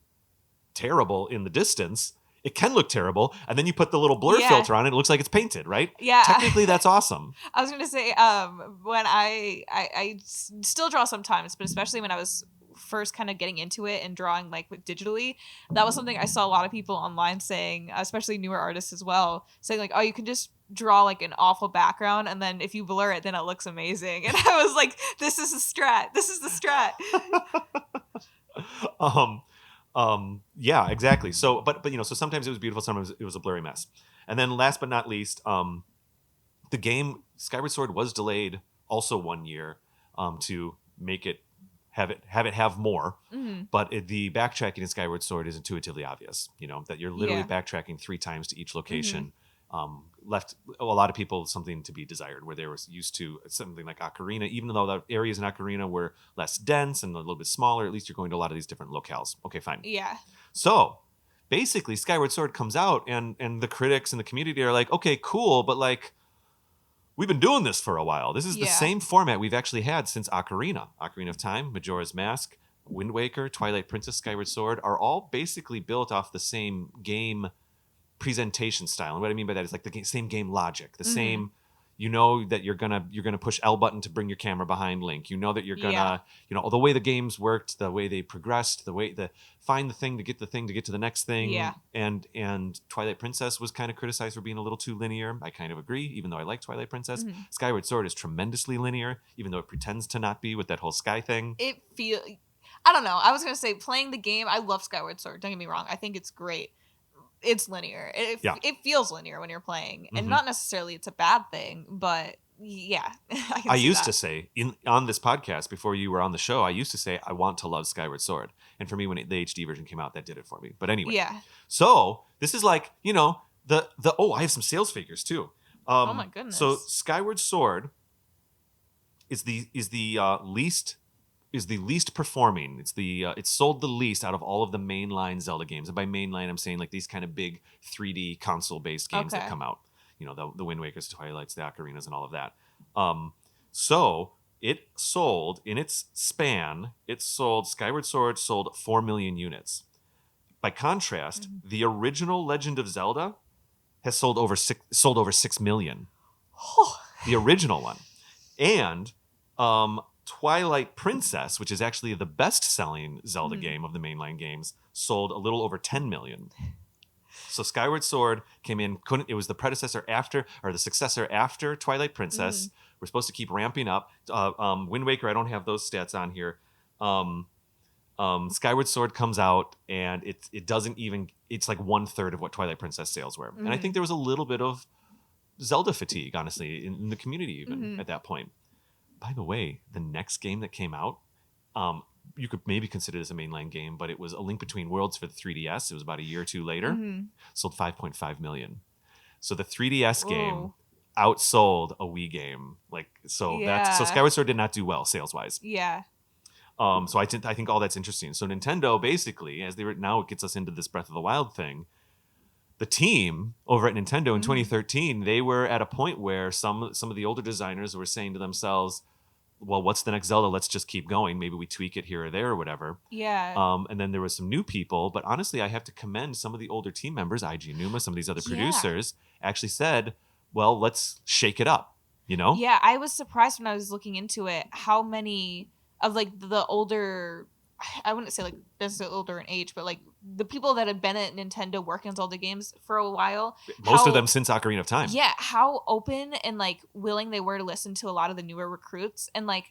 terrible in the distance, it can look terrible, and then you put the little blur filter on it, it looks like it's painted, right? Yeah. Technically, that's awesome. I was going to say, when I still draw sometimes, but especially when I was first kind of getting into it and drawing like digitally, that was something I saw a lot of people online saying, especially newer artists as well, saying like, oh, you can just draw like an awful background, and then if you blur it, then it looks amazing. And I was like, this is the strat. Yeah, exactly. So, but so sometimes it was beautiful, sometimes it was a blurry mess. And then last but not least, the game Skyward Sword was delayed also 1 year to make it have more. But the backtracking in Skyward Sword is intuitively obvious. That you're literally backtracking 3 times to each location. Left a lot of people something to be desired, where they were used to something like Ocarina. Even though the areas in Ocarina were less dense and a little bit smaller, at least you're going to a lot of these different locales. Okay, fine. Yeah. So basically, Skyward Sword comes out, and the critics and the community are like, okay, cool, but like, we've been doing this for a while. This is the same format we've actually had since Ocarina of Time, Majora's Mask, Wind Waker, Twilight Princess, Skyward Sword are all basically built off the same game presentation style. And what I mean by that is like the same game logic, the same, that you're gonna push L button to bring your camera behind Link. That you're gonna, the way the games worked, the way they progressed, the way find the thing to get to the next thing. Yeah. And Twilight Princess was kind of criticized for being a little too linear. I kind of agree, even though I like Twilight Princess. Skyward Sword is tremendously linear, even though it pretends to not be with that whole sky thing. I don't know. I was gonna say, playing the game, I love Skyward Sword. Don't get me wrong. I think it's great. It's linear. It feels linear when you're playing, and not necessarily it's a bad thing, but yeah. I used to say on this podcast before you were on the show, I used to say I want to love Skyward Sword, and for me, when the HD version came out, that did it for me. But anyway, so this is like I have some sales figures too. Oh my goodness! So Skyward Sword is the least performing. It's sold the least out of all of the mainline Zelda games. And by mainline, I'm saying like these kind of big 3D console-based games that come out. The Wind Wakers, Twilights, the Ocarinas, and all of that. So it sold, in its span, Skyward Sword sold 4 million units. By contrast, the original Legend of Zelda has sold over 6 million. The original one. And Twilight Princess, which is actually the best-selling Zelda game of the mainline games, sold a little over 10 million. So Skyward Sword came in, it was the predecessor after, or the successor after Twilight Princess. We're supposed to keep ramping up. Wind Waker, I don't have those stats on here. Skyward Sword comes out, and it doesn't even, it's like 1/3 of what Twilight Princess sales were. And I think there was a little bit of Zelda fatigue, honestly, in the community even at that point. By the way, the next game that came out, you could maybe consider this a mainline game, but it was A Link Between Worlds for the 3DS. It was about a year or two later. Sold 5.5 million. So the 3DS game outsold a Wii game. So Skyward Sword did not do well sales wise. Yeah. So I think all that's interesting. So Nintendo basically, now it gets us into this Breath of the Wild thing. The team over at Nintendo in 2013, they were at a point where some of the older designers were saying to themselves, well, what's the next Zelda? Let's just keep going. Maybe we tweak it here or there or whatever. Yeah. And then there was some new people. But honestly, I have to commend some of the older team members, IG Numa, some of these other producers, actually said, well, let's shake it up, you know? Yeah, I was surprised when I was looking into it how many of like the older, I wouldn't say like necessarily older in age, but like the people that had been at Nintendo working on Zelda games for a while. Most of them since Ocarina of Time. Yeah, how open and like willing they were to listen to a lot of the newer recruits. And like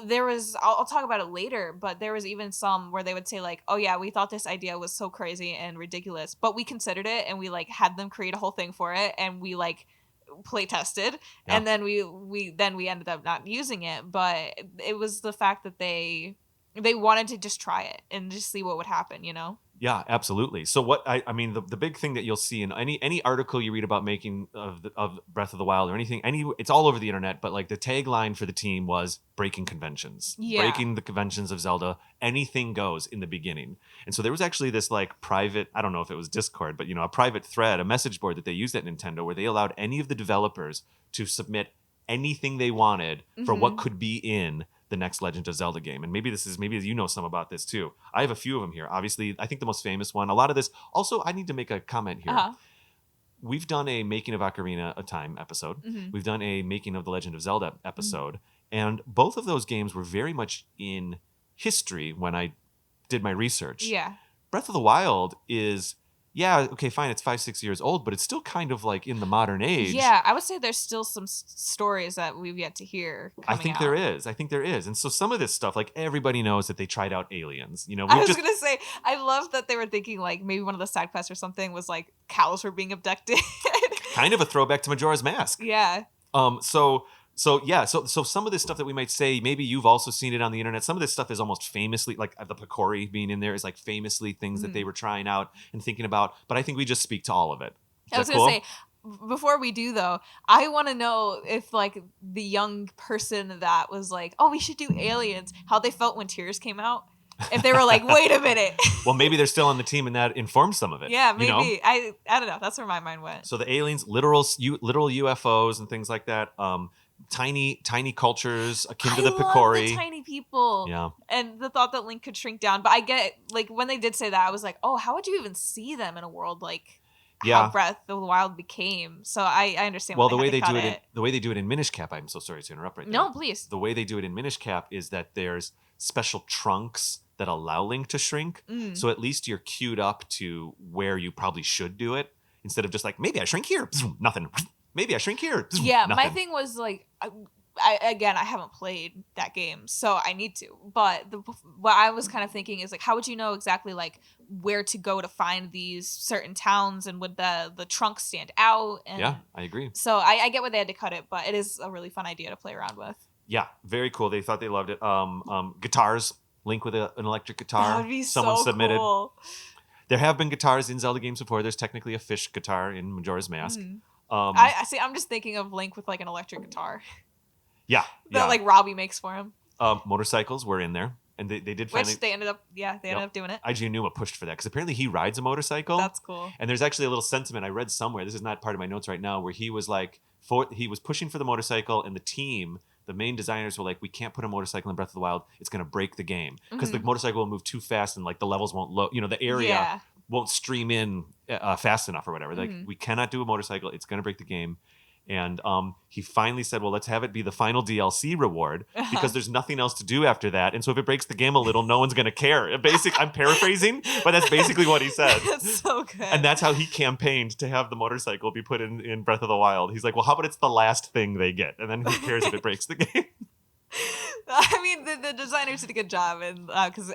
there was, I'll talk about it later, but there was even some where they would say like, oh yeah, we thought this idea was so crazy and ridiculous, but we considered it and we like had them create a whole thing for it, and we like play tested, and then we ended up not using it. But it was the fact that they wanted to just try it and just see what would happen, you know? Yeah, absolutely. So what I mean, the big thing that you'll see in any article you read about making of Breath of the Wild or anything, it's all over the internet. But like the tagline for the team was breaking conventions, breaking the conventions of Zelda. Anything goes in the beginning. And so there was actually this like private, I don't know if it was Discord, but a private thread, a message board that they used at Nintendo where they allowed any of the developers to submit anything they wanted for what could be in the next Legend of Zelda game. And maybe you know some about this too. I have a few of them here. Obviously, I think the most famous one, a lot of this. Also, I need to make a comment here. We've done a Making of Ocarina of Time episode. We've done a Making of the Legend of Zelda episode. And both of those games were very much in history when I did my research. Yeah. Breath of the Wild is, yeah, okay, fine, it's 5-6 years old, but it's still kind of like in the modern age. Yeah, I would say there's still some stories that we've yet to hear I think there is. And so some of this stuff, like everybody knows that they tried out aliens. I was going to say, I love that they were thinking like maybe one of the side quests or something was like cows were being abducted. Kind of a throwback to Majora's Mask. Yeah. So some of this stuff that we might say, maybe you've also seen it on the internet. Some of this stuff is almost famously, like the Picori being in there is like famously things that they were trying out and thinking about. But I think we just speak to all of it. I was going to say, before we do though, I want to know if like the young person that was like, oh, we should do aliens, how they felt when Tears came out. If they were like, wait a minute. Well, maybe they're still on the team and that informs some of it. Yeah, maybe. I don't know. That's where my mind went. So the aliens, literal UFOs and things like that. Tiny cultures akin to the Picori. I love the tiny people. Yeah. And the thought that Link could shrink down. But I get, like, when they did say that, I was like, oh, how would you even see them in a world like how Breath of the Wild became? So I understand why the way they do it. the way they do it in Minish Cap, I'm so sorry to interrupt right there. No, please. The way they do it in Minish Cap is that there's special trunks that allow Link to shrink. So at least you're queued up to where you probably should do it instead of just like, maybe I shrink here, nothing. Maybe I shrink here. Yeah, nothing. my thing was like, I haven't played that game, so I need to. But what I was kind of thinking is like, how would you know exactly like where to go to find these certain towns, and would the trunks stand out? And yeah, I agree. So I get why they had to cut it, but it is a really fun idea to play around with. Yeah, very cool. They thought they loved it. Guitars, Link with an electric guitar. That would be Someone submitted. Cool. There have been guitars in Zelda games before. There's technically a fish guitar in Majora's Mask. I see. I'm just thinking of Link with like an electric guitar. Yeah, that like Robbie makes for him. Motorcycles were in there, and they did finally. Which they ended up doing it. IG Numa pushed for that because apparently he rides a motorcycle. That's cool. And there's actually a little sentiment I read somewhere. This is not part of my notes right now, where he was like, he was pushing for the motorcycle, and the team, the main designers, were like, we can't put a motorcycle in Breath of the Wild. It's going to break the game because the motorcycle will move too fast, and like the levels won't load. The area won't stream in fast enough or whatever. Like we cannot do a motorcycle. It's going to break the game. And he finally said, well, let's have it be the final DLC reward because there's nothing else to do after that. And so if it breaks the game a little, no one's going to care. I'm paraphrasing, but that's basically what he said. That's so good. And that's how he campaigned to have the motorcycle be put in Breath of the Wild. He's like, well, how about it's the last thing they get? And then who cares if it breaks the game? I mean, the designers did a good job, and because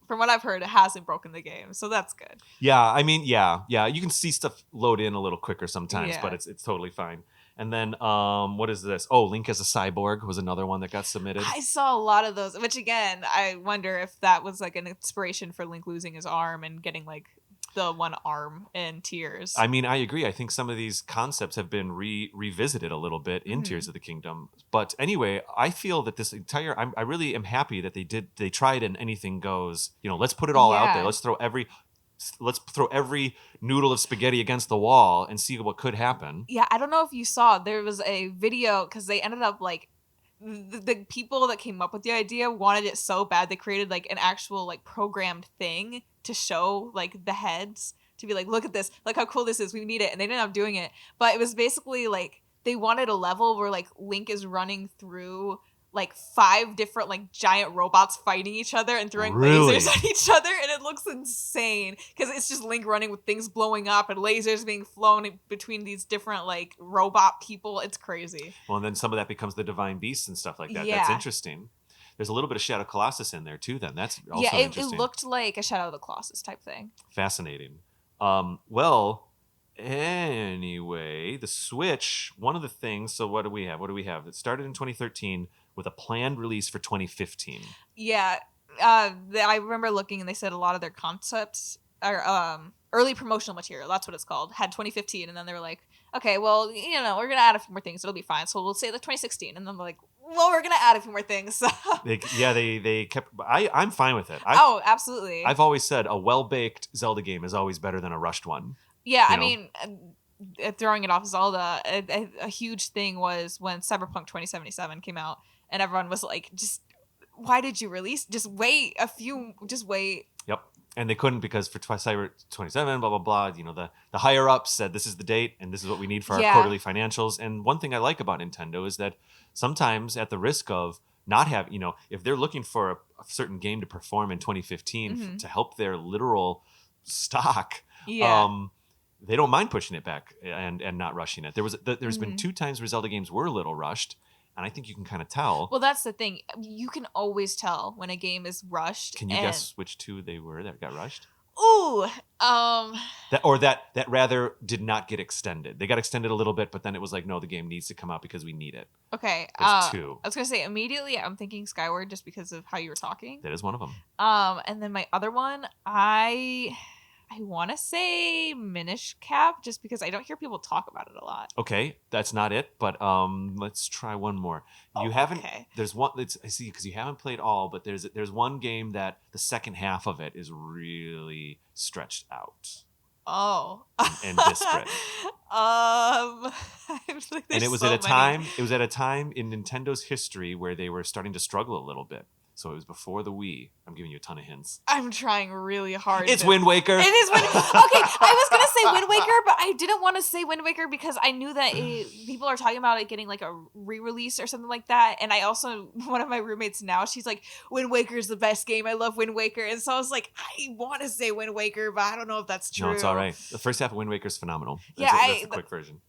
from what I've heard, it hasn't broken the game, so that's good. Yeah, I mean, yeah. You can see stuff load in a little quicker sometimes, Yeah. but it's totally fine. And then, what is this? Oh, Link as a Cyborg was another one that got submitted. I saw a lot of those, which again, I wonder if that was like an inspiration for Link losing his arm and getting like the one arm in Tears. I mean, I agree. I think some of these concepts have been revisited a little bit in Tears of the Kingdom. But anyway, I feel that this entire, I really am happy that they tried and anything goes. Let's put it all out there. Let's throw every noodle of spaghetti against the wall and see what could happen. Yeah, I don't know if you saw, there was a video because they ended up like the people that came up with the idea wanted it so bad they created like an actual like programmed thing to show like the heads to be like, look at this, like how cool this is, we need it, and they ended up doing it. But it was basically like they wanted a level where like Link is running through like 5 different like giant robots fighting each other and throwing lasers at each other, and it looks insane because it's just Link running with things blowing up and lasers being flown between these different like robot people. It's crazy. Well, and then some of that becomes the divine beasts and stuff like that. Yeah. That's interesting. There's a little bit of Shadow Colossus in there too. Then that's also interesting. It looked like a Shadow of the Colossus type thing. Fascinating. Well, anyway, the Switch. One of the things. So what do we have? It started in 2013 with a planned release for 2015. Yeah, I remember looking and they said a lot of their concepts are early promotional material. That's what it's called. Had 2015, and then they were like, okay, well, we're gonna add a few more things. It'll be fine. So we'll say the 2016, and then they're like, well, we're gonna add a few more things. they kept. I'm fine with it. Absolutely. I've always said a well-baked Zelda game is always better than a rushed one. Yeah, I mean, throwing it off Zelda, a huge thing was when Cyberpunk 2077 came out, and everyone was like, just why did you release? Just wait. Yep. And they couldn't because for Cyber 27, blah, blah, blah, the higher ups said this is the date and this is what we need for our quarterly financials. And one thing I like about Nintendo is that sometimes at the risk of not having, if they're looking for a certain game to perform in 2015 to help their literal stock, they don't mind pushing it back and not rushing it. There's been 2 times where Zelda games were a little rushed. And I think you can kind of tell. Well, that's the thing. You can always tell when a game is rushed. Can you guess which 2 they were that got rushed? Ooh, that rather did not get extended. They got extended a little bit, but then it was like, no, the game needs to come out because we need it. Okay. There's 2. I was gonna say immediately I'm thinking Skyward just because of how you were talking. That is one of them. And then my other one, I want to say Minish Cap just because I don't hear people talk about it a lot. Okay, that's not it, but let's try one more. You haven't. Okay. There's one. I see because you haven't played all, but there's one game that the second half of it is really stretched out. Oh. And disparate. And it was at a time. It was at a time in Nintendo's history where they were starting to struggle a little bit. So it was before the Wii. I'm giving you a ton of hints. I'm trying really hard. It's Wind Waker. It is Wind Waker. Okay, I was going to say Wind Waker, but I didn't want to say Wind Waker because I knew that people are talking about it getting like a re-release or something like that. And I also, one of my roommates now, she's like, Wind Waker is the best game. I love Wind Waker. And so I was like, I want to say Wind Waker, but I don't know if that's true. No, it's all right. The first half of Wind Waker is phenomenal. That's the quick version.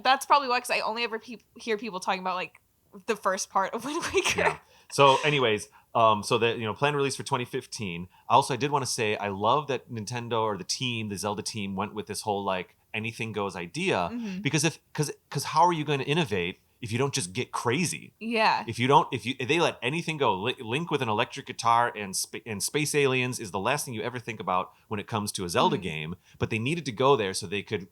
That's probably why, because I only ever hear people talking about like the first part of Wind Waker. Yeah. So anyways, so that, planned release for 2015. Also, I did want to say, I love that Nintendo or the Zelda team went with this whole like anything goes idea because because how are you going to innovate if you don't just get crazy? Yeah. If they let anything go, Link with an electric guitar and space aliens is the last thing you ever think about when it comes to a Zelda game. But they needed to go there so they could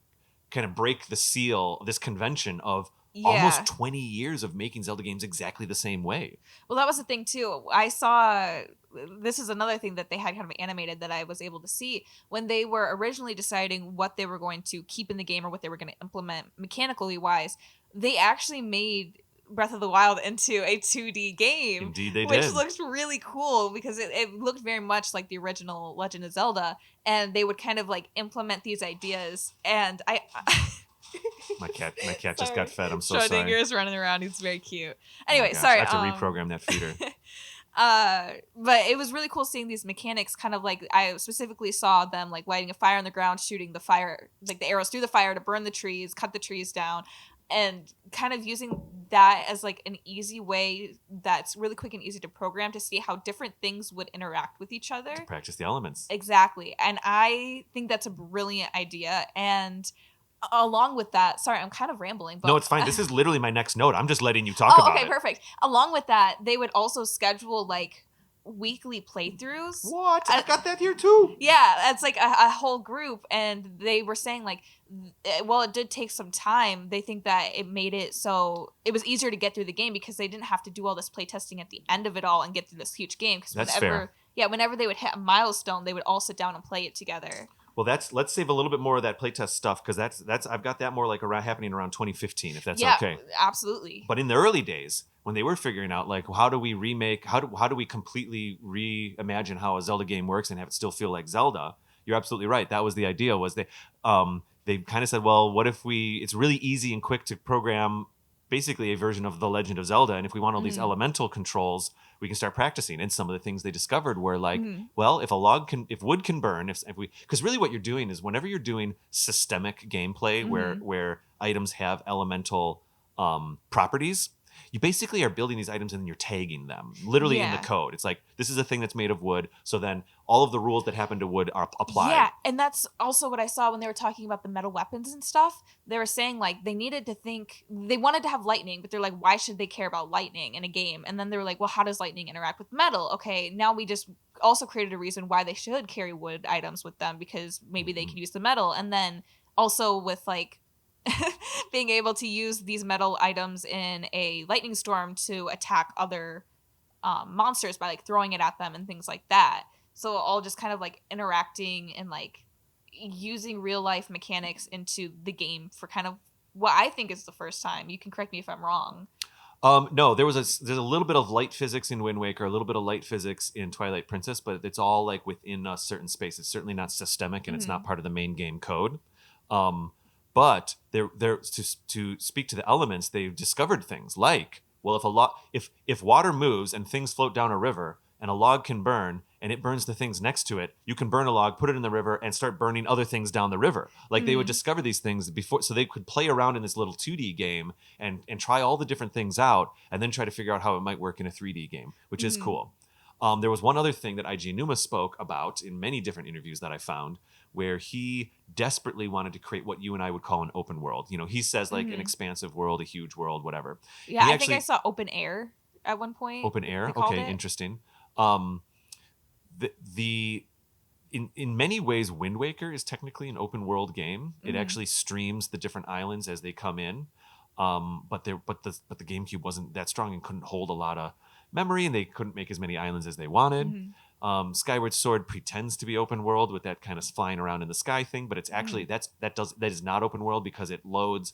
kind of break the seal, this convention of almost 20 years of making Zelda games exactly the same way. Well, that was the thing too. I saw, this is another thing that they had kind of animated that I was able to see when they were originally deciding what they were going to keep in the game or what they were going to implement mechanically wise. They actually made Breath of the Wild into a 2D game. Indeed they did. Which looked really cool because it looked very much like the original Legend of Zelda, and they would kind of like implement these ideas, and My cat just got fed. I'm so Schrodinger sorry. is running around. He's very cute. Oh my Anyway, gosh, sorry. I have to reprogram that feeder. But it was really cool seeing these mechanics. Kind of like I specifically saw them like lighting a fire on the ground, shooting the fire, like the arrows through the fire to burn the trees, cut the trees down, and kind of using that as like an easy way that's really quick and easy to program to see how different things would interact with each other. To practice the elements. Exactly. And I think that's a brilliant idea. And along with that, sorry, I'm kind of rambling, but No, it's fine. This is literally my next note. I'm just letting you talk about okay, it. perfect. Along with that, they would also schedule like weekly playthroughs. What? I got that here too. Yeah, it's like a whole group, and they were saying like, well, it did take some time. They think that it made it so it was easier to get through the game because they didn't have to do all this playtesting at the end of it all and get through this huge game. Because That's whenever, fair. yeah, whenever they would hit a milestone, they would all sit down and play it together. Well, let's save a little bit more of that playtest stuff because that's I've got that more like happening around 2015 if that's okay. Absolutely. But in the early days when they were figuring out like how do we remake how do we completely reimagine how a Zelda game works and have it still feel like Zelda? You're absolutely right. That was the idea. Was they kind of said, well, what if it's really easy and quick to program basically a version of The Legend of Zelda, and if we want all these elemental controls, we can start practicing. And some of the things they discovered were like, well, if wood can burn, because really what you're doing is whenever you're doing systemic gameplay where items have elemental properties, you basically are building these items and then you're tagging them literally in the code. It's like, this is a thing that's made of wood. So then all of the rules that happen to wood are applied. Yeah. And that's also what I saw when they were talking about the metal weapons and stuff. They were saying like they needed to they wanted to have lightning, but they're like, why should they care about lightning in a game? And then they were like, well, how does lightning interact with metal? Okay. Now we just also created a reason why they should carry wood items with them because maybe they could use the metal. And then also with like, being able to use these metal items in a lightning storm to attack other monsters by like throwing it at them and things like that. So all just kind of like interacting and like using real life mechanics into the game for kind of what I think is the first time. You can correct me if I'm wrong. No, there's a little bit of light physics in Wind Waker, a little bit of light physics in Twilight Princess, but it's all like within a certain space. It's certainly not systemic and it's not part of the main game code. But they're to speak to the elements, they've discovered things like, well, if water moves and things float down a river and a log can burn and it burns the things next to it, you can burn a log, put it in the river, and start burning other things down the river. Like they would discover these things before, so they could play around in this little 2D game and try all the different things out and then try to figure out how it might work in a 3D game, which is cool. There was one other thing that IG Numa spoke about in many different interviews that I found, where he desperately wanted to create what you and I would call an open world. You know, he says like an expansive world, a huge world, whatever. Yeah, I think I saw open air at one point. Open air? Okay, interesting. In many ways, Wind Waker is technically an open world game. It actually streams the different islands as they come in. But the GameCube wasn't that strong and couldn't hold a lot of memory, and they couldn't make as many islands as they wanted. Skyward Sword pretends to be open world with that kind of flying around in the sky thing, but it's actually that is not open world because it loads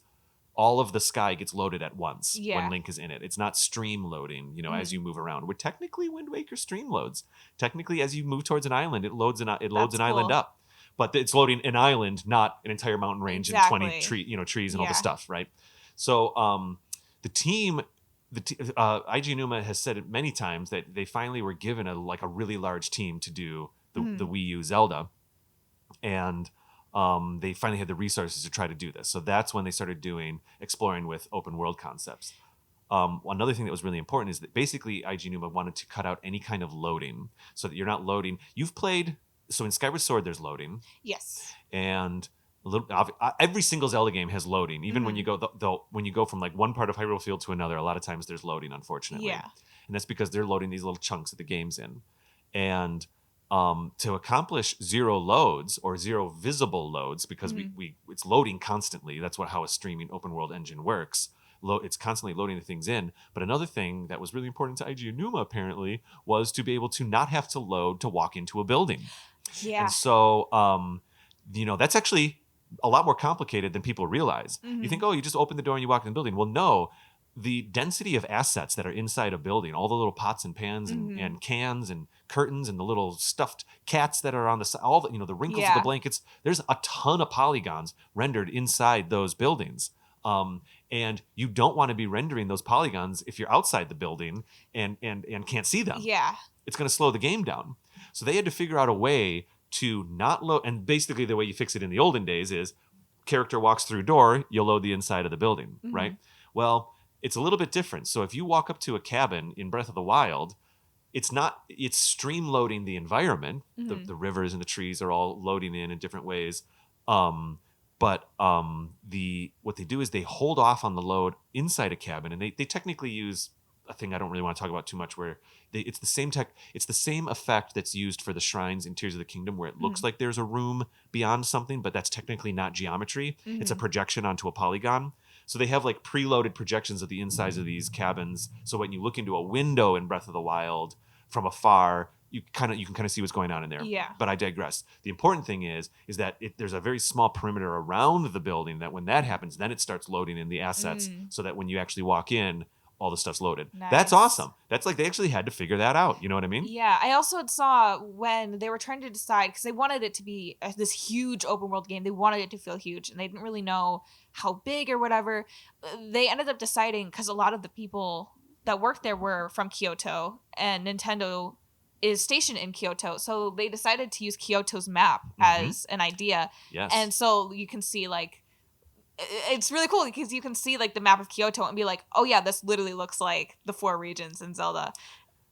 all of the sky gets loaded at once when Link is in it. It's not stream loading, as you move around. Where technically Wind Waker stream loads. Technically, as you move towards an island, it loads an island up. But it's loading an island, not an entire mountain range and 20 trees and all the stuff, right? So the team. IG Numa has said it many times that they finally were given a really large team to do the WiiU Zelda, and they finally had the resources to try to do this. So that's when they started exploring with open world concepts. Another thing that was really important is that basically IG Numa wanted to cut out any kind of loading so that you're not loading. So in Skyward Sword, there's loading. Yes. And every single Zelda game has loading. Even when you go from like one part of Hyrule Field to another, a lot of times there's loading, unfortunately. Yeah. And that's because they're loading these little chunks that the game's in. And to accomplish zero loads or zero visible loads, because it's loading constantly. That's how a streaming open world engine works. It's constantly loading the things in. But another thing that was really important to IG Numa apparently was to be able to not have to load to walk into a building. Yeah. And so that's actually a lot more complicated than people realize. You think, oh, you just open the door and you walk in the building. Well, no. the density of assets that are inside a building, all the little pots and pans and cans and curtains and the little stuffed cats that are on the side, all the, the wrinkles of the Yeah. blankets. There's a ton of polygons rendered inside those buildings. And you don't want to be rendering those polygons if you're outside the building and can't see them. Yeah. It's going to slow the game down. So they had to figure out a way to not load. And basically the way you fix it in the olden days is character walks through door, you'll load the inside of the building, right? Well, it's a little bit different. So if you walk up to a cabin in Breath of the Wild, it's stream loading the environment. The rivers and the trees are all loading in different ways. But what they do is they hold off on the load inside a cabin, and they technically use a thing I don't really want to talk about too much, where it's the same effect that's used for the shrines in Tears of the Kingdom, where it looks like there's a room beyond something, but that's technically not geometry. It's a projection onto a polygon. So they have like preloaded projections of the insides of these cabins. So when you look into a window in Breath of the Wild from afar, you can kind of see what's going on in there. Yeah. But I digress. The important thing is that there's a very small perimeter around the building that when that happens, then it starts loading in the assets so that when you actually walk in, all the stuff's loaded. Nice. That's awesome. That's like they actually had to figure that out. You know what I mean? Yeah. I also saw when they were trying to decide, because they wanted it to be this huge open world game. They wanted it to feel huge, and they didn't really know how big or whatever. They ended up deciding, because a lot of the people that worked there were from Kyoto, and Nintendo is stationed in Kyoto. So they decided to use Kyoto's map as an idea. Yes. And so you can see like, it's really cool because you can see like the map of Kyoto and be like, oh yeah, this literally looks like the 4 regions in Zelda.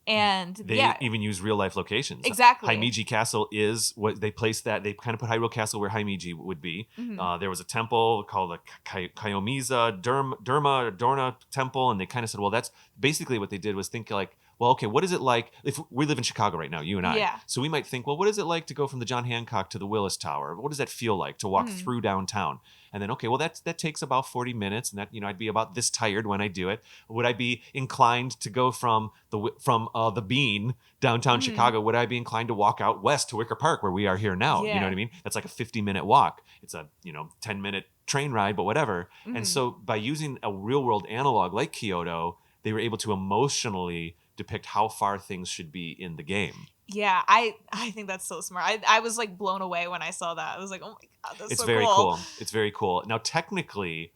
And they even use real life locations. Exactly. Himeji Castle is what they placed that. They kind of put Hyrule Castle where Himeji would be. There was a temple called the Kayomiza Dorna Temple, and they kind of said, well, that's basically what they did was think like, well, okay, what is it like if we live in Chicago right now, you and I? Yeah. So we might think, well, what is it like to go from the John Hancock to the Willis Tower? What does that feel like to walk through downtown? And then, okay, well, that takes about 40 minutes, and that I'd be about this tired when I do it. Would I be inclined to go from the Bean downtown Chicago? Would I be inclined to walk out west to Wicker Park where we are here now? Yeah. You know what I mean? That's like a 50-minute walk. It's a 10-minute train ride, but whatever. And so by using a real world analog like Kyoto, they were able to emotionally depict how far things should be in the game. Yeah, I think that's so smart. I was like blown away when I saw that. I was like, oh my god, that's It's so very cool. cool. It's very cool. Now, technically,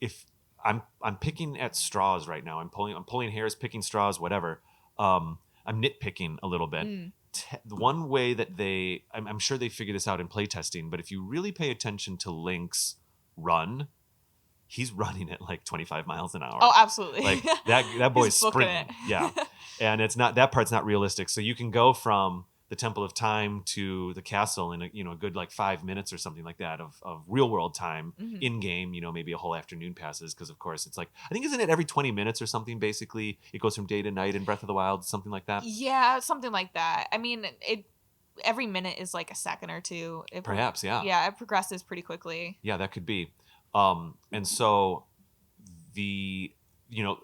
if I'm picking at straws right now, I'm pulling hairs, picking straws, whatever. I'm nitpicking a little bit. The one way that I'm sure they figured this out in playtesting, but if you really pay attention to Link's run, he's running at like 25 miles an hour. Oh, absolutely. Like that boy's He's booking sprinting. it. Yeah. And that part's not realistic. So you can go from the Temple of Time to the castle in a good like 5 minutes or something like that of real world time in game. Maybe a whole afternoon passes because of course it's like, I think, isn't it every 20 minutes or something? Basically, it goes from day to night in Breath of the Wild, something like that. Yeah, something like that. I mean, every minute is like a second or two. Perhaps, yeah. Yeah, it progresses pretty quickly. Yeah, that could be. And so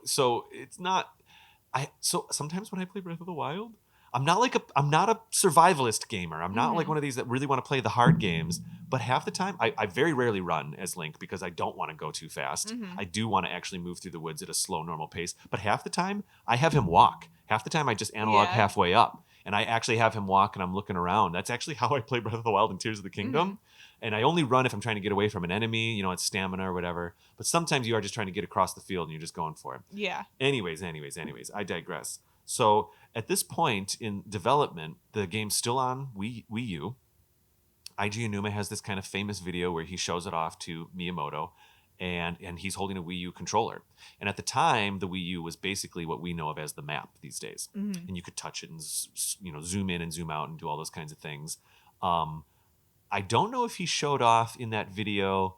so it's not. So sometimes when I play Breath of the Wild, I'm not a survivalist gamer. I'm not like one of these that really want to play the hard games. But half the time, I very rarely run as Link because I don't want to go too fast. I do want to actually move through the woods at a slow, normal pace. But half the time, I have him walk. Half the time, I just analog halfway up. And I actually have him walk and I'm looking around. That's actually how I play Breath of the Wild and Tears of the Kingdom. And I only run if I'm trying to get away from an enemy, it's stamina or whatever. But sometimes you are just trying to get across the field and you're just going for it. Yeah. Anyways, I digress. So at this point in development, the game's still on WiiU. Eiji Aonuma has this kind of famous video where he shows it off to Miyamoto, and he's holding a Wii U controller. And at the time, the Wii U was basically what we know of as the map these days. And you could touch it and zoom in and zoom out and do all those kinds of things. I don't know if he showed off in that video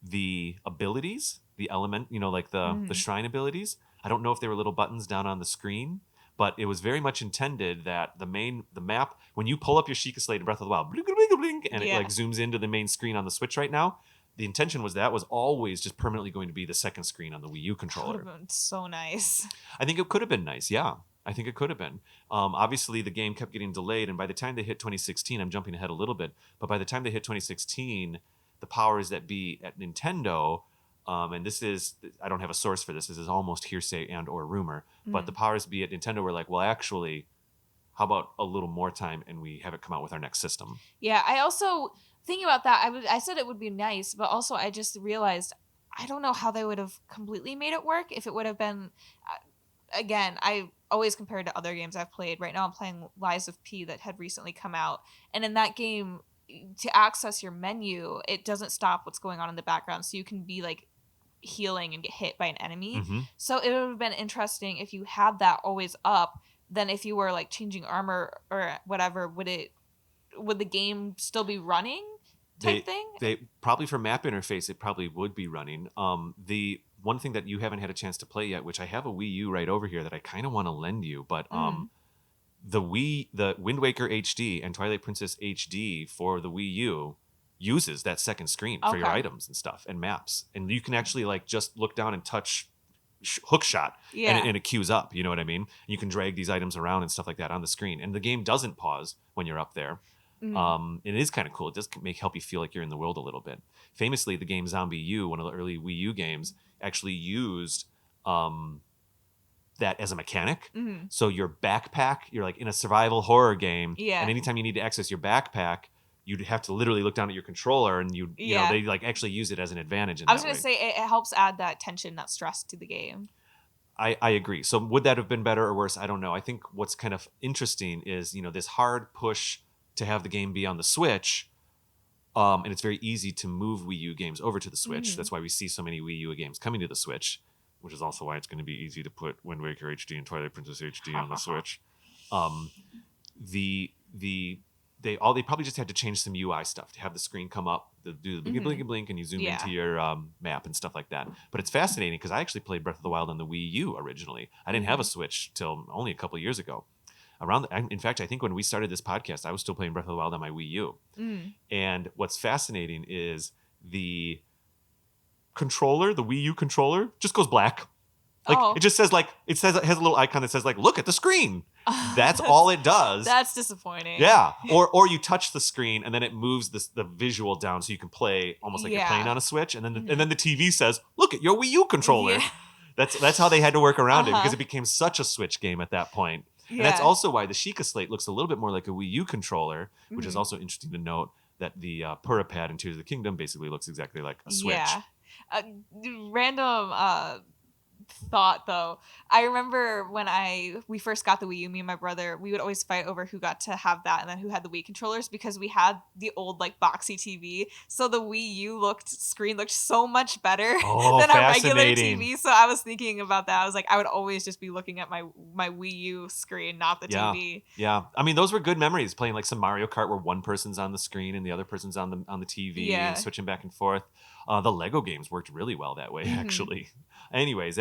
the abilities, the element, like the shrine abilities. I don't know if they were little buttons down on the screen, but it was very much intended that the map, when you pull up your Sheikah Slate in Breath of the Wild, blink, blink, blink, and it like zooms into the main screen on the Switch right now. The intention was always just permanently going to be the second screen on the Wii U controller. That would have been so nice. I think it could have been nice, yeah. I think it could have been. Obviously, the game kept getting delayed, and by the time they hit 2016, I'm jumping ahead a little bit, but by the time they hit 2016, the powers that be at Nintendo and this is, I don't have a source for this. This is almost hearsay and or rumor. But the powers be at Nintendo were like, well, actually, how about a little more time and we have it come out with our next system? Yeah, I also, thinking about that, I said it would be nice, but also I just realized I don't know how they would have completely made it work if it would have been, again, I always compared to other games I've played. Right now I'm playing Lies of P that had recently come out. And in that game, to access your menu, it doesn't stop what's going on in the background. So you can be like healing and get hit by an enemy. So it would have been interesting if you had that always up. Then if you were like changing armor or whatever, would the game still be running type thing? They probably, for map interface, it probably would be running. The one thing that you haven't had a chance to play yet, which I have a Wii U right over here that I kind of want to lend you, but the Wind Waker HD and Twilight Princess HD for the Wii U uses that second screen for your items and stuff and maps, and you can actually like just look down and touch hook shot and it queues up, you know what I mean? You can drag these items around and stuff like that on the screen, and the game doesn't pause when you're up there. It is kind of cool. It does help you feel like you're in the world a little bit. Famously, the game Zombie U, one of the early Wii U games, actually used that as a mechanic. So your backpack, you're like in a survival horror game, and anytime you need to access your backpack, you'd have to literally look down at your controller, and you know, they like actually use it as an advantage. I was going to say it helps add that tension, that stress to the game. I agree. So would that have been better or worse? I don't know. I think what's kind of interesting is, you know, this hard push to have the game be on the Switch, and it's very easy to move Wii U games over to the Switch. That's why we see so many Wii U games coming to the Switch, which is also why it's going to be easy to put Wind Waker HD and Twilight Princess HD on the Switch. They probably just had to change some UI stuff to have the screen come up, do the blinky blink, and you zoom into your map and stuff like that. But it's fascinating because I actually played Breath of the Wild on the Wii U originally. I didn't have a Switch till only a couple of years ago. In fact, I think when we started this podcast, I was still playing Breath of the Wild on my Wii U. And what's fascinating is the controller, the Wii U controller, just goes black. Like it just says it has a little icon that says like, look at the screen. That's all it does. That's disappointing. Yeah. Or you touch the screen and then it moves the visual down so you can play almost like you're playing on a Switch. And then the TV says, look at your Wii U controller. Yeah. That's how they had to work around it, because it became such a Switch game at that point. And that's also why the Sheikah Slate looks a little bit more like a Wii U controller, which is also interesting to note that the Purah Pad in Tears of the Kingdom basically looks exactly like a Switch. Yeah. Random thought though, I remember when we first got the Wii U, me and my brother, we would always fight over who got to have that and then who had the Wii controllers, because we had the old like boxy TV, so the Wii U screen looked so much better than our regular TV. So I was thinking about that. I was like, I would always just be looking at my Wii U screen, not the TV. Yeah, I mean, those were good memories, playing like some Mario Kart where one person's on the screen and the other person's on the TV and switching back and forth. The Lego games worked really well that way, actually. Anyways,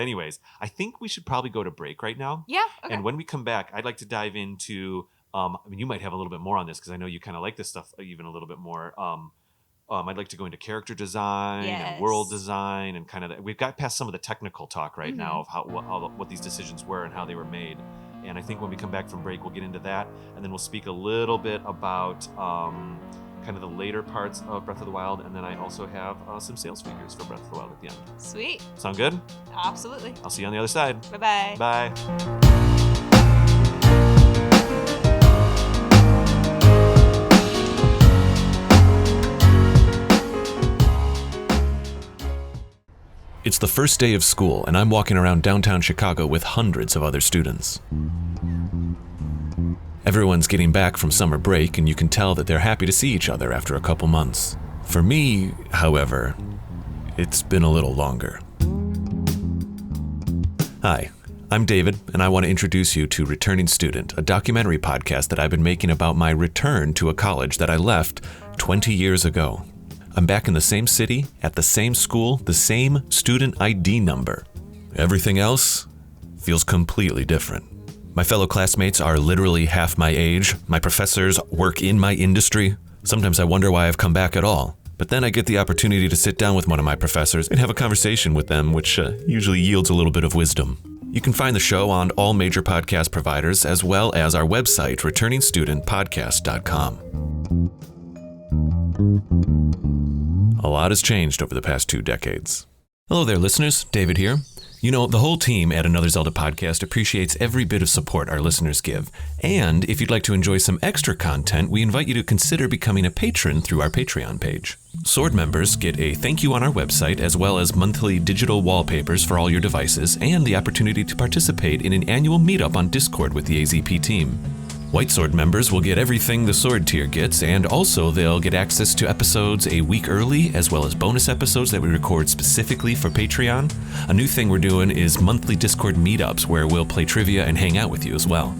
I think we should probably go to break right now. Yeah. Okay. And when we come back, I'd like to dive into, I mean, you might have a little bit more on this because I know you kind of like this stuff even a little bit more. I'd like to go into character design and world design and kind of, we've got past some of the technical talk right now of what these decisions were and how they were made. And I think when we come back from break, we'll get into that. And then we'll speak a little bit about kind of the later parts of Breath of the Wild, and then I also have some sales figures for Breath of the Wild at the end. Sweet. Sound good? Absolutely. I'll see you on the other side. Bye-bye. Bye. It's the first day of school, and I'm walking around downtown Chicago with hundreds of other students. Everyone's getting back from summer break, and you can tell that they're happy to see each other after a couple months. For me, however, it's been a little longer. Hi, I'm David, and I want to introduce you to Returning Student, a documentary podcast that I've been making about my return to a college that I left 20 years ago. I'm back in the same city, at the same school, the same student ID number. Everything else feels completely different. My fellow classmates are literally half my age. My professors work in my industry. Sometimes I wonder why I've come back at all. But then I get the opportunity to sit down with one of my professors and have a conversation with them, which usually yields a little bit of wisdom. You can find the show on all major podcast providers, as well as our website, returningstudentpodcast.com. A lot has changed over the past 2 decades. Hello there, listeners. David here. You know, the whole team at Another Zelda podcast appreciates every bit of support our listeners give. And if you'd like to enjoy some extra content, we invite you to consider becoming a patron through our Patreon page. Sword members get a thank you on our website, as well as monthly digital wallpapers for all your devices, and the opportunity to participate in an annual meetup on Discord with the AZP team. White Sword members will get everything the Sword tier gets, and also they'll get access to episodes a week early, as well as bonus episodes that we record specifically for Patreon. A new thing we're doing is monthly Discord meetups, where we'll play trivia and hang out with you as well.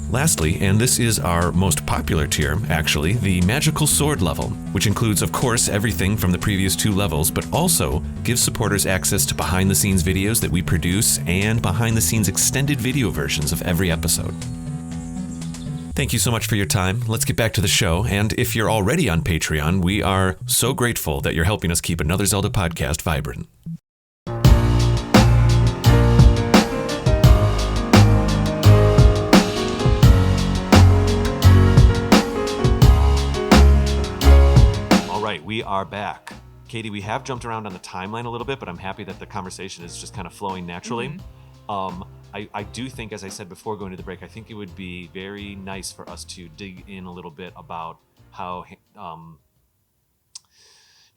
Lastly, and this is our most popular tier, actually, the Magical Sword level, which includes, of course, everything from the previous 2 levels, but also gives supporters access to behind-the-scenes videos that we produce and behind-the-scenes extended video versions of every episode. Thank you so much for your time. Let's get back to the show. And if you're already on Patreon, we are so grateful that you're helping us keep Another Zelda podcast vibrant. All right, we are back. Kady, we have jumped around on the timeline a little bit, but I'm happy that the conversation is just kind of flowing naturally. I do think, as I said before going to the break, I think it would be very nice for us to dig in a little bit about how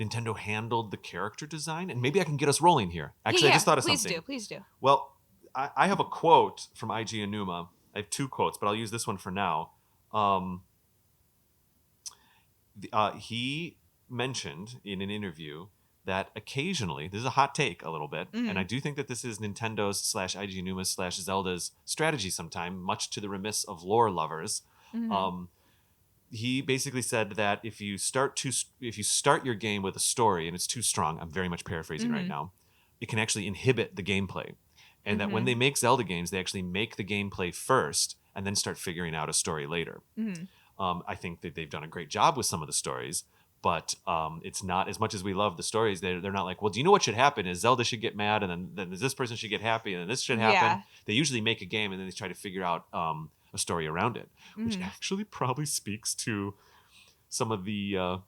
Nintendo handled the character design, and maybe I can get us rolling here. Actually, I just thought of something. Please do. Well, I have a quote from IG Enuma. I have 2 quotes, but I'll use this one for now. He mentioned in an interview that occasionally, this is a hot take a little bit, and I do think that this is Nintendo's / IG Numa's / Zelda's strategy sometime, much to the remiss of lore lovers. He basically said that if you start your game with a story and it's too strong, I'm very much paraphrasing right now, it can actually inhibit the gameplay. And that when they make Zelda games, they actually make the gameplay first and then start figuring out a story later. I think that they've done a great job with some of the stories, but it's not, as much as we love the stories, they're not like, well, do you know what should happen is Zelda should get mad, and then this person should get happy, and then this should happen. Yeah. They usually make a game, and then they try to figure out a story around it, which actually probably speaks to some of the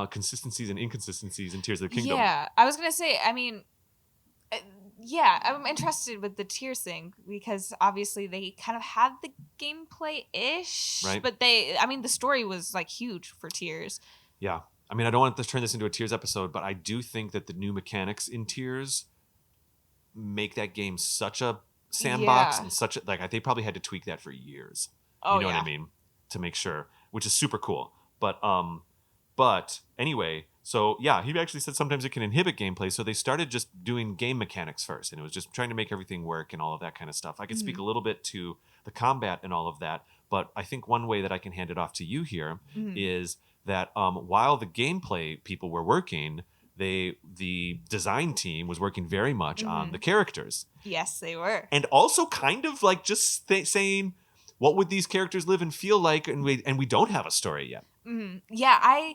consistencies and inconsistencies in Tears of the Kingdom. Yeah, I was going to say, I mean, I'm interested with the tiers thing, because obviously they kind of had the gameplay-ish, Right. but the story was like huge for Tears. Yeah. I mean, I don't want to turn this into a Tears episode, but I do think that the new mechanics in Tears make that game such a sandbox and such a, like, they probably had to tweak that for years. Oh, you know what I mean? To make sure, which is super cool. But anyway, so yeah, he actually said sometimes it can inhibit gameplay. So they started just doing game mechanics first, and it was just trying to make everything work and all of that kind of stuff. I could speak a little bit to the combat and all of that, but I think one way that I can hand it off to you here is that while the gameplay people were working, the design team was working very much on the characters. Yes, they were. And also kind of like just saying, what would these characters live and feel like? And we don't have a story yet. Yeah, I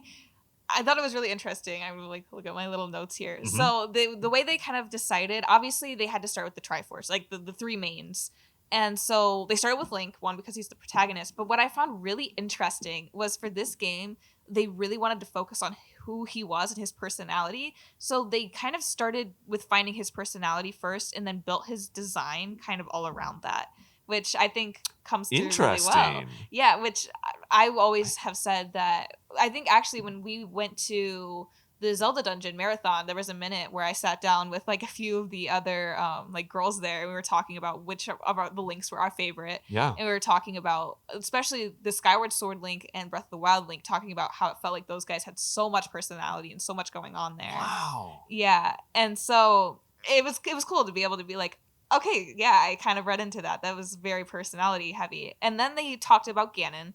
thought it was really interesting. I would look at my little notes here. So the way they kind of decided, obviously they had to start with the Triforce, like the 3 mains. And so they started with Link, one, because he's the protagonist. But what I found really interesting was, for this game, they really wanted to focus on who he was and his personality. So they kind of started with finding his personality first, and then built his design kind of all around that, which I think comes through really well. Yeah, which I always have said that, I think actually when we went to the Zelda Dungeon Marathon, there was a minute where I sat down with like a few of the other like girls there, and we were talking about which of the Links were our favorite. Yeah. And we were talking about, especially the Skyward Sword Link and Breath of the Wild Link, talking about how it felt like those guys had so much personality and so much going on there. Wow. Yeah. And so it was cool to be able to be like, okay, yeah, I kind of read into that. That was very personality heavy. And then they talked about Ganon,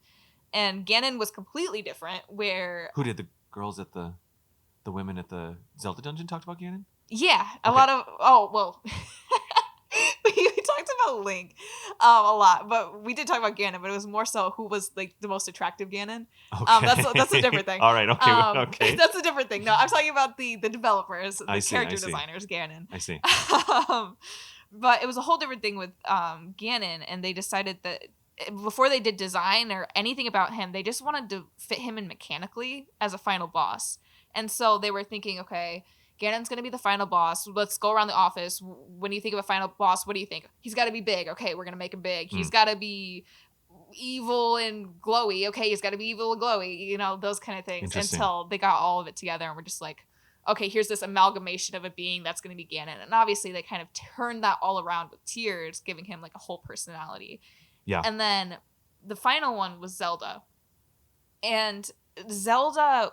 and Ganon was completely different, where... Who did? The girls at the women at the Zelda dungeon talked about Ganon? Yeah, a lot of... Oh, well... we talked about Link a lot, but we did talk about Ganon, but it was more so who was like the most attractive Ganon. Okay. That's a different thing. All right, okay, okay. That's a different thing. No, I'm talking about the developers, the character I see. designers, Ganon. I see. But it was a whole different thing with Ganon, and they decided that before they did design or anything about him, they just wanted to fit him in mechanically as a final boss. And so they were thinking, okay, Ganon's going to be the final boss. Let's go around the office. When you think of a final boss, what do you think? He's got to be big. Okay, we're going to make him big. He's got to be evil and glowy. Okay, he's got to be evil and glowy. You know, those kind of things. Until they got all of it together and we're just like, okay, here's this amalgamation of a being that's going to be Ganon. And obviously they kind of turned that all around with Tears, giving him like a whole personality. Yeah. And then the final one was Zelda. And Zelda,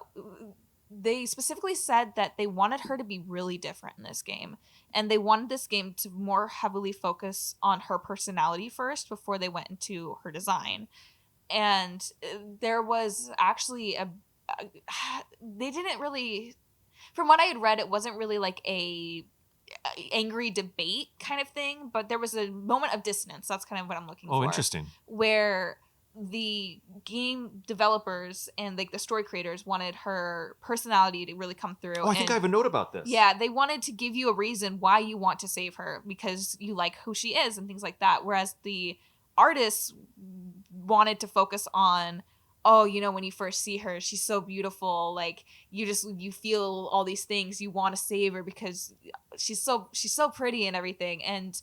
they specifically said that they wanted her to be really different in this game. And they wanted this game to more heavily focus on her personality first before they went into her design. And there was actually they didn't really, from what I had read, it wasn't really like a angry debate kind of thing, but there was a moment of dissonance. That's kind of what I'm looking for. Oh, interesting. Where the game developers and like the story creators wanted her personality to really come through. Oh, I think I have a note about this. Yeah, they wanted to give you a reason why you want to save her because you like who she is and things like that. Whereas the artists wanted to focus on, oh, you know, when you first see her, she's so beautiful. Like you feel all these things. You want to save her because she's so pretty and everything. And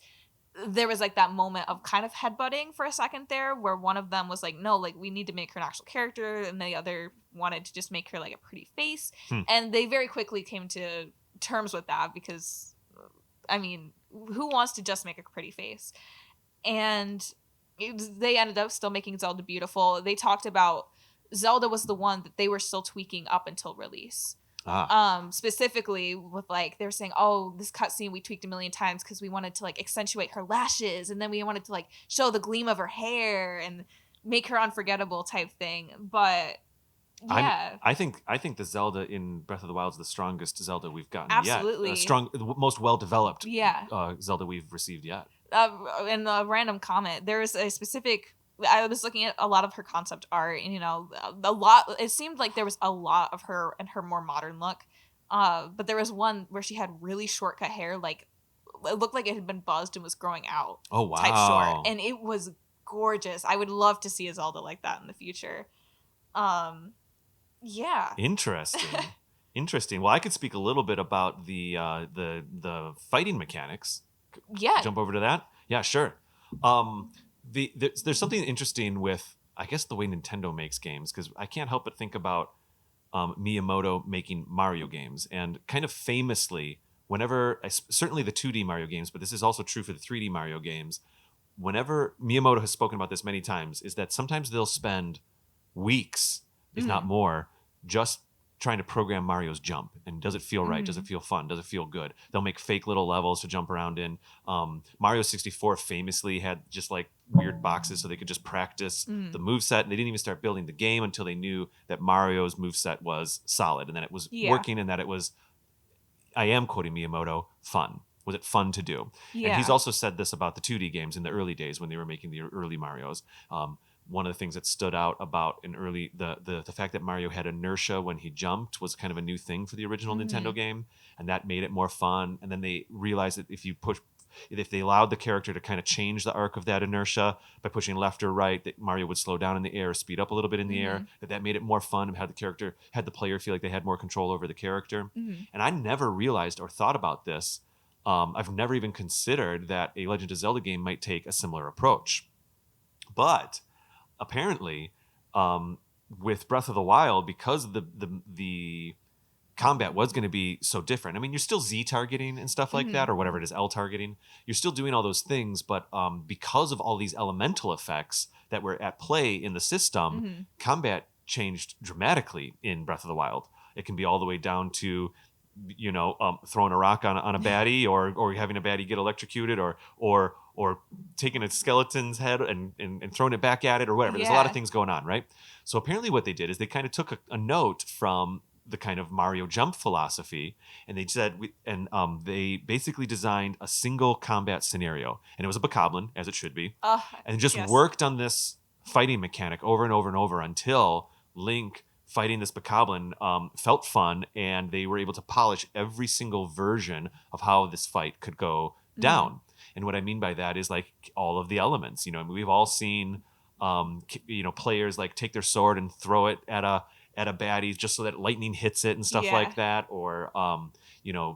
there was like that moment of kind of headbutting for a second there where one of them was like, no, like we need to make her an actual character. And the other wanted to just make her like a pretty face. And they very quickly came to terms with that because, I mean, who wants to just make a pretty face? And they ended up still making Zelda beautiful. They talked about Zelda was the one that they were still tweaking up until release. Specifically with like they were saying, oh, this cutscene we tweaked a million times because we wanted to like accentuate her lashes and then we wanted to like show the gleam of her hair and make her unforgettable type thing. But yeah, I think the Zelda in Breath of the Wild is the strongest Zelda we've gotten absolutely yet. The most well developed yeah Zelda we've received yet. In a random comment, there was a specific. I was looking at a lot of her concept art, and you know, it seemed like there was a lot of her and her more modern look. But there was one where she had really short cut hair, like it looked like it had been buzzed and was growing out. Oh wow! Type short, and it was gorgeous. I would love to see a Zelda like that in the future. Yeah. Interesting. Well, I could speak a little bit about the fighting mechanics. Yeah. Jump over to that. Yeah, sure. There's something interesting with, I guess, the way Nintendo makes games, because I can't help but think about Miyamoto making Mario games. And kind of famously, whenever, certainly the 2D Mario games, but this is also true for the 3D Mario games, whenever Miyamoto has spoken about this many times, is that sometimes they'll spend weeks, if not more, just trying to program Mario's jump. And does it feel right? Does it feel fun? Does it feel good? They'll make fake little levels to jump around in. Mario 64 famously had just like weird boxes so they could just practice the moveset. And they didn't even start building the game until they knew that Mario's moveset was solid and that it was working and that it was, I am quoting Miyamoto, fun. Was it fun to do? Yeah. And he's also said this about the 2D games in the early days when they were making the early Marios. One of the things that stood out about the fact that Mario had inertia when he jumped was kind of a new thing for the original Nintendo game, and that made it more fun. And then they realized that if they allowed the character to kind of change the arc of that inertia by pushing left or right, that Mario would slow down in the air, or speed up a little bit in the air, that made it more fun and had the player feel like they had more control over the character. And I never realized or thought about this. I've never even considered that a Legend of Zelda game might take a similar approach. But apparently, with Breath of the Wild, because the combat was going to be so different. I mean, you're still Z targeting and stuff like that, or whatever it is, L targeting. You're still doing all those things, but because of all these elemental effects that were at play in the system, combat changed dramatically in Breath of the Wild. It can be all the way down to, you know, throwing a rock on a baddie, or having a baddie get electrocuted, or taking a skeleton's head and throwing it back at it, or whatever. There's a lot of things going on, right? So apparently what they did is they kind of took a note from the kind of Mario jump philosophy, and they said, they basically designed a single combat scenario, and it was a bokoblin, as it should be, and just worked on this fighting mechanic over and over and over until Link fighting this bokoblin felt fun, and they were able to polish every single version of how this fight could go down. And what I mean by that is like all of the elements. You know, I mean, we've all seen, players like take their sword and throw it at a baddie just so that lightning hits it and stuff like that. Or,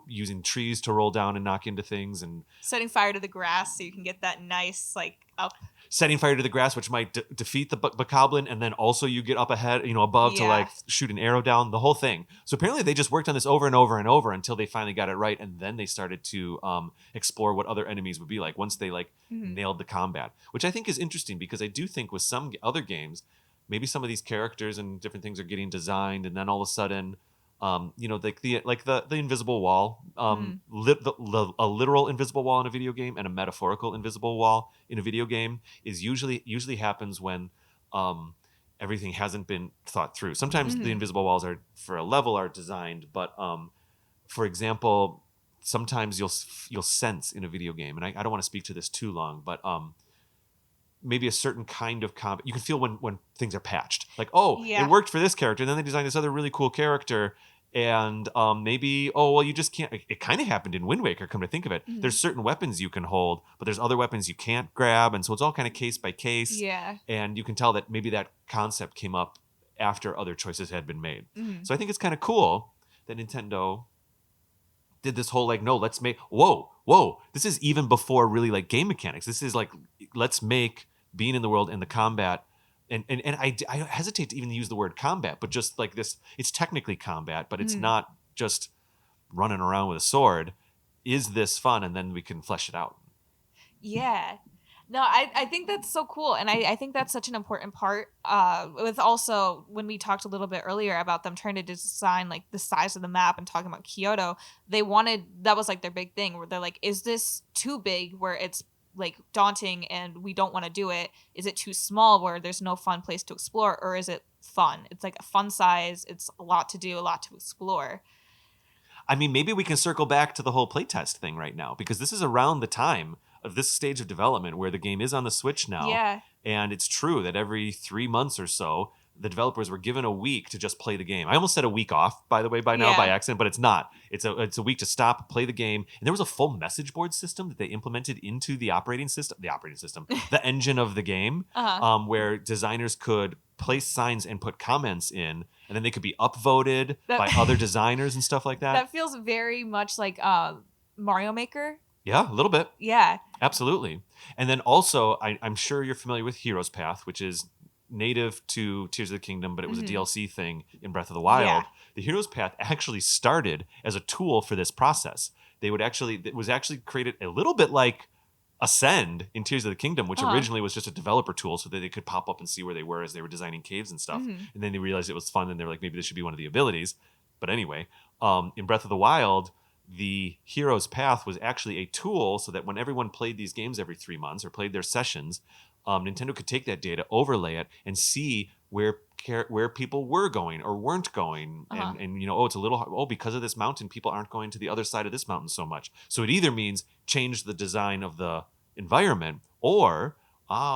using trees to roll down and knock into things, and setting fire to the grass so you can get that nice up. Setting fire to the grass, which might defeat the bokoblin, and then also you get up ahead, above to like shoot an arrow down, the whole thing. So apparently they just worked on this over and over and over until they finally got it right, and then they started to explore what other enemies would be like once they nailed the combat, which I think is interesting because I do think with some other games, maybe some of these characters and different things are getting designed, and then all of a sudden, the invisible wall, a literal invisible wall in a video game and a metaphorical invisible wall in a video game is usually happens when everything hasn't been thought through. Sometimes the invisible walls are for a level are designed, but for example, sometimes you'll sense in a video game, and I don't want to speak to this too long, but maybe a certain kind of combat you can feel when things are patched, like it worked for this character, and then they designed this other really cool character, and maybe you just can't. It kind of happened in Wind Waker, come to think of it. There's certain weapons you can hold, but there's other weapons you can't grab, and so it's all kind of case by case. And you can tell that maybe that concept came up after other choices had been made. So I think it's kind of cool that Nintendo did this whole no, let's make whoa, this is even before really like game mechanics. This is like, let's make being in the world and the combat, and I hesitate to even use the word combat, but just like this, it's technically combat, but it's not just running around with a sword. Is this fun? And then we can flesh it out. Yeah. No, I think that's so cool. And I think that's such an important part with also when we talked a little bit earlier about them trying to design like the size of the map and talking about Kyoto, that was like their big thing where they're like, is this too big where it's like daunting and we don't want to do it? Is it too small where there's no fun place to explore? Or is it fun? It's like a fun size. It's a lot to do, a lot to explore. I mean, maybe we can circle back to the whole playtest thing right now, because this is around the time of this stage of development where the game is on the Switch now. Yeah. And it's true that every 3 months or so, the developers were given a week to just play the game. I almost said a week off, by the way, by accident, but it's not. It's a week to stop, play the game. And there was a full message board system that they implemented into the the engine of the game, where designers could place signs and put comments in, and then they could be upvoted by other designers and stuff like that. That feels very much like Mario Maker. Yeah, a little bit. Yeah. Absolutely. And then also, I'm sure you're familiar with Hero's Path, which is native to Tears of the Kingdom, but it was a DLC thing in Breath of the Wild. Yeah. The Hero's Path actually started as a tool for this process. It was actually created a little bit like Ascend in Tears of the Kingdom, which originally was just a developer tool so that they could pop up and see where they were as they were designing caves and stuff. And then they realized it was fun, and they were like, maybe this should be one of the abilities. But anyway, in Breath of the Wild, the Hero's Path was actually a tool so that when everyone played these games every 3 months or played their sessions, Nintendo could take that data, overlay it, and see where people were going or weren't going. And it's a little, because of this mountain, people aren't going to the other side of this mountain so much. So it either means change the design of the environment, or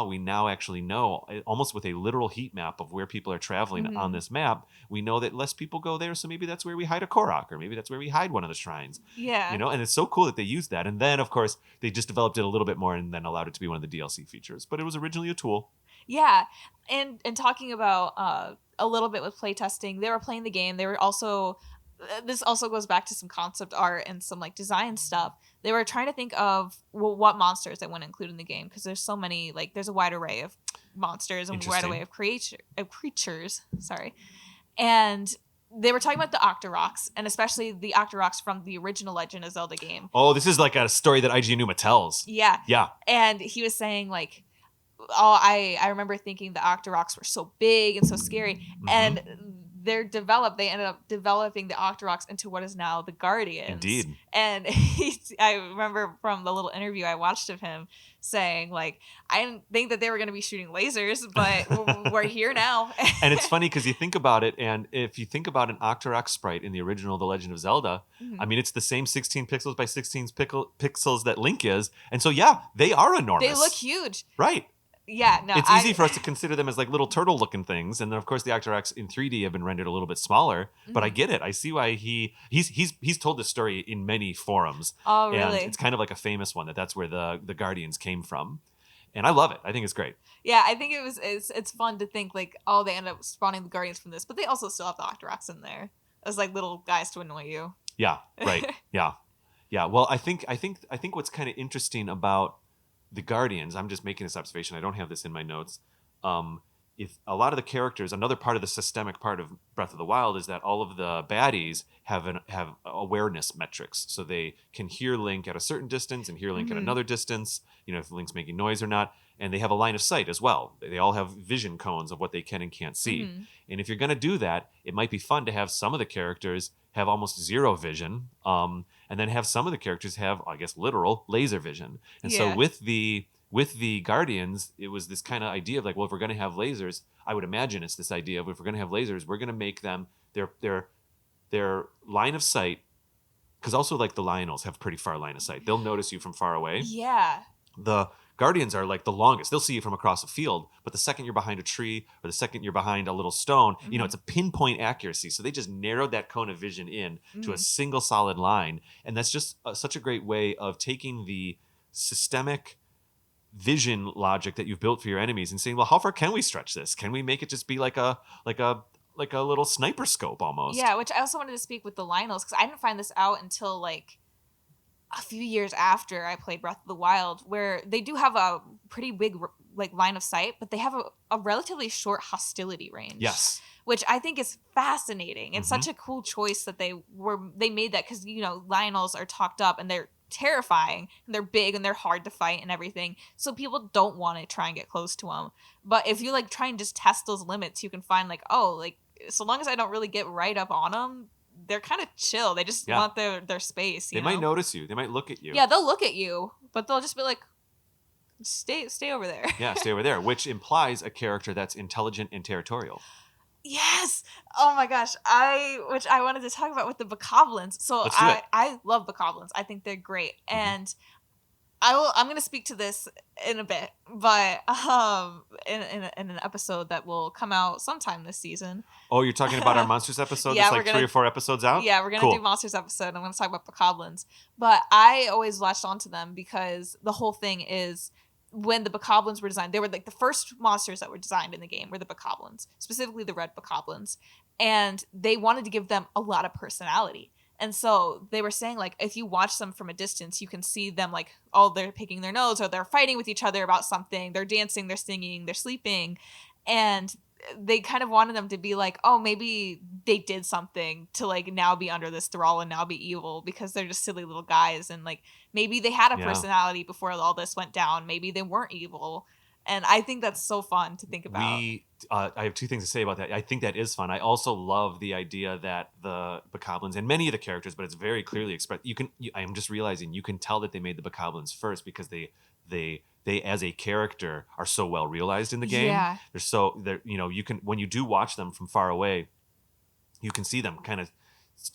we now actually know, almost with a literal heat map of where people are traveling on this map, we know that less people go there, so maybe that's where we hide a Korok, or maybe that's where we hide one of the shrines. Yeah. And it's so cool that they used that. And then, of course, they just developed it a little bit more and then allowed it to be one of the DLC features. But it was originally a tool. Yeah. And talking about a little bit with playtesting, they were playing the game. They were also... This also goes back to some concept art and some like design stuff. They were trying to think of what monsters they want to include in the game, because there's so many, like there's a wide array of monsters and a wide array of creatures. Sorry. And they were talking about the Octoroks, and especially the Octoroks from the original Legend of Zelda game. Oh, this is like a story that IG Numa tells. Yeah. Yeah. And he was saying like, I remember thinking the Octoroks were so big and so scary. And they ended up developing the Octoroks into what is now the Guardians. Indeed. And I remember from the little interview I watched of him saying, like, I didn't think that they were going to be shooting lasers, but we're here now. And it's funny because you think about it, and if you think about an Octorok sprite in the original The Legend of Zelda, I mean, it's the same 16 pixels by 16 pixels that Link is. And so, yeah, they are enormous. They look huge. Right. Yeah, no. It's easy for us to consider them as like little turtle-looking things, and then of course the Octoroks in 3D have been rendered a little bit smaller. But I get it. I see why he's told this story in many forums. Oh, really? And it's kind of like a famous one that's where the Guardians came from, and I love it. I think it's great. Yeah, I think it's fun to think like, they end up spawning the Guardians from this, but they also still have the Octoroks in there as like little guys to annoy you. Yeah, right. Yeah. Yeah. Well, I think what's kind of interesting about the Guardians, I'm just making this observation. I don't have this in my notes. Um, if a lot of the characters, another part of the systemic part of Breath of the Wild is that all of the baddies have awareness metrics, so they can hear Link at a certain distance and hear Link at another distance. If Link's making noise or not, and they have a line of sight as well. They all have vision cones of what they can and can't see. And if you're going to do that, it might be fun to have some of the characters have almost zero vision, and then have some of the characters have, I guess, literal laser vision. And so Yeah. with the Guardians, it was this kind of idea of like, well, if we're going to have lasers, I would imagine it's this idea of if we're going to have lasers, we're going to make them their line of sight, because also like the Lionels have pretty far line of sight. They'll notice you from far away. Yeah. The Guardians are like the longest. They'll see you from across a field, but the second you're behind a tree or the second you're behind a little stone, it's a pinpoint accuracy. So they just narrowed that cone of vision in to a single solid line. And that's just such a great way of taking the systemic vision logic that you've built for your enemies and saying, well, how far can we stretch this? Can we make it just be like a little sniper scope almost? Yeah, which I also wanted to speak with the Lionels, because I didn't find this out until like a few years after I played Breath of the Wild, where they do have a pretty big like line of sight, but they have a relatively short hostility range. Yes. Which I think is fascinating. It's such a cool choice that they made that, because Lionels are talked up and they're terrifying and they're big and they're hard to fight and everything, so people don't want to try and get close to them. But if you like try and just test those limits, you can find like, oh, like so long as I don't really get right up on them, they're kind of chill. They just want their space. They might notice you. They might look at you. Yeah, they'll look at you, but they'll just be like, stay over there. Yeah, stay over there, which implies a character that's intelligent and territorial. Yes. Oh my gosh. Which I wanted to talk about with the Bokoblins. So I love Bokoblins. I think they're great. And I'm going to speak to this in a bit, but in an episode that will come out sometime this season. Oh, you're talking about our Monsters episode? Yeah, that's like 3 or 4 episodes out? Yeah, we're going to do Monsters episode. I'm going to talk about Bokoblins. But I always latched onto them because the whole thing is, when the Bokoblins were designed, they were like the first monsters that were designed in the game were the Bokoblins, specifically the red Bokoblins. And they wanted to give them a lot of personality. And so they were saying, like, if you watch them from a distance, you can see them like, oh, they're picking their nose, or they're fighting with each other about something. They're dancing, they're singing, they're sleeping. And they kind of wanted them to be like, oh, maybe they did something to like now be under this thrall and now be evil, because they're just silly little guys. And like, maybe they had a personality before all this went down. Maybe they weren't evil. And I think that's so fun to think about. I have 2 things to say about that. I think that is fun. I also love the idea that the Bokoblins, and many of the characters, but it's very clearly expressed. I am just realizing you can tell that they made the Bokoblins first because they as a character are so well realized in the game. Yeah. You can, when you do watch them from far away, you can see them kind of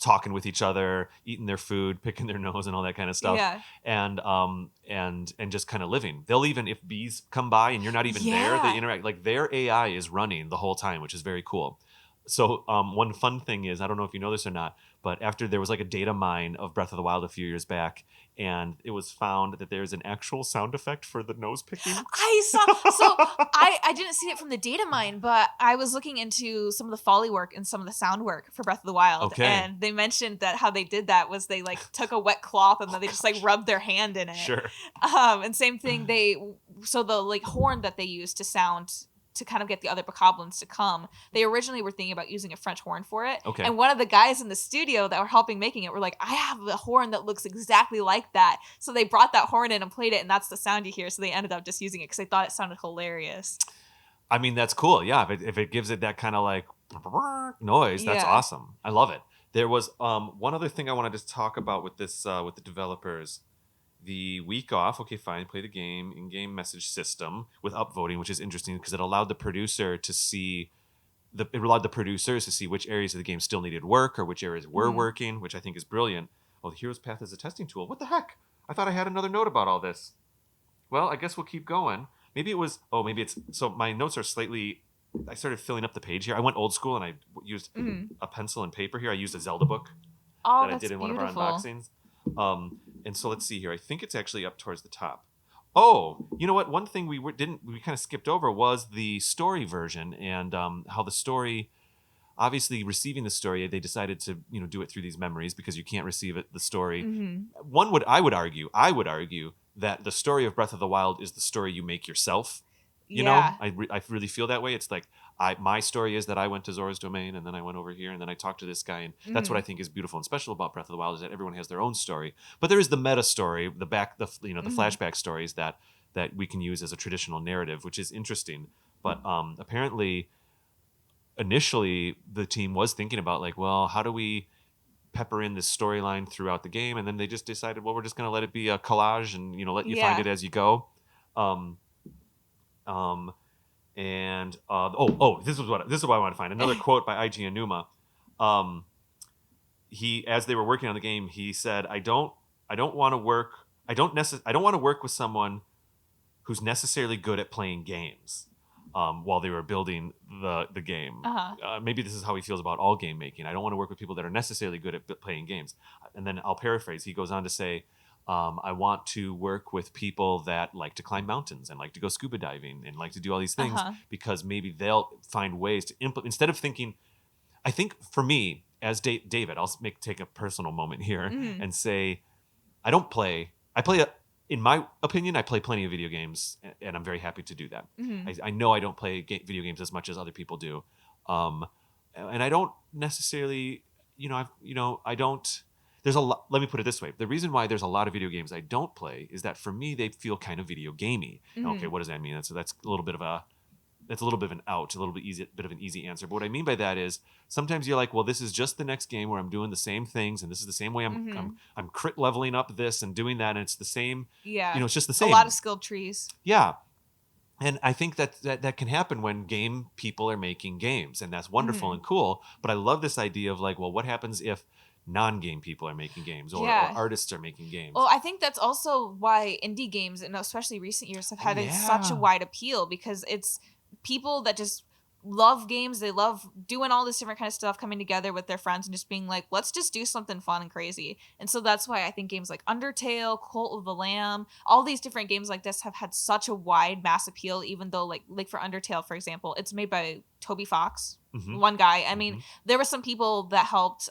talking with each other, eating their food, picking their nose, and all that kind of stuff. Yeah. And just kind of living. They'll even, if bees come by and you're not even there, they interact. Like their AI is running the whole time, which is very cool. So one fun thing is, I don't know if you know this or not, but after there was like a data mine of Breath of the Wild a few years back, and it was found that there's an actual sound effect for the nose picking. I didn't see it from the data mine, but I was looking into some of the Foley work and some of the sound work for Breath of the Wild. Okay. And they mentioned that how they did that was they like took a wet cloth and then they just like rubbed their hand in it. Sure. And same thing, the like horn that they used to sound to kind of get the other Bokoblins to come, they originally were thinking about using a French horn for it. Okay. And one of the guys in the studio that were helping making it were like, I have a horn that looks exactly like that. So they brought that horn in and played it, and that's the sound you hear. So they ended up just using it because they thought it sounded hilarious. I mean, that's cool. Yeah, if it gives it that kind of like noise, that's awesome. I love it. There was one other thing I wanted to talk about with this with the developers. The week off, okay, fine, play the game, in-game message system with upvoting, which is interesting because it allowed the producers to see which areas of the game still needed work or which areas were working, which I think is brilliant. Oh, the Hero's Path is a testing tool. What the heck? I thought I had another note about all this. Well, I guess we'll keep going. So my notes are slightly, I started filling up the page here. I went old school and I used a pencil and paper here. I used a Zelda book that I did in one of our unboxings. And so let's see here. I think it's actually up towards the top. Oh, you know what? One thing we kind of skipped over was the story version and how the story obviously receiving the story, they decided to do it through these memories because you can't receive the story. I would argue that the story of Breath of the Wild is the story you make yourself. Yeah. I really feel that way. It's like my story is that I went to Zora's Domain and then I went over here and then I talked to this guy, and that's what I think is beautiful and special about Breath of the Wild is that everyone has their own story. But there is the meta story, the flashback stories that we can use as a traditional narrative, which is interesting. But apparently, initially the team was thinking about like, well, how do we pepper in this storyline throughout the game, and then they just decided, well, we're just going to let it be a collage and let you find it as you go. And this is what I want to find another quote by IG Anuma. He, as they were working on the game, he said, I don't want to work with someone who's necessarily good at playing games. While they were building the game. Maybe this is how he feels about all game making. I don't want to work with people that are necessarily good at playing games. And then I'll paraphrase. He goes on to say, I want to work with people that like to climb mountains and like to go scuba diving and like to do all these things because maybe they'll find ways to implement, instead of thinking, I think for me, as David, I'll take a personal moment here and say, in my opinion, I play plenty of video games, and I'm very happy to do that. I know I don't play video games as much as other people do, and I don't necessarily, I don't. There's a lot. Let me put it this way: the reason why there's a lot of video games I don't play is that for me they feel kind of video gamey. Okay, what does that mean? That's a little bit of an out, a little bit of an easy answer. But what I mean by that is sometimes you're like, well, this is just the next game where I'm doing the same things, and this is the same way I'm crit leveling up this and doing that, and it's the same. Yeah, it's just the same. A lot of skill trees. Yeah, and I think that can happen when game people are making games, and that's wonderful and cool. But I love this idea of like, well, what happens if non-game people are making games or artists are making games? Well, I think that's also why indie games, and especially recent years, have had such a wide appeal, because it's people that just love games. They love doing all this different kind of stuff, coming together with their friends and just being like, let's just do something fun and crazy. And so that's why I think games like Undertale, Cult of the Lamb, all these different games like this have had such a wide mass appeal, even though like for Undertale, for example, it's made by Toby Fox, one guy. I mean, there were some people that helped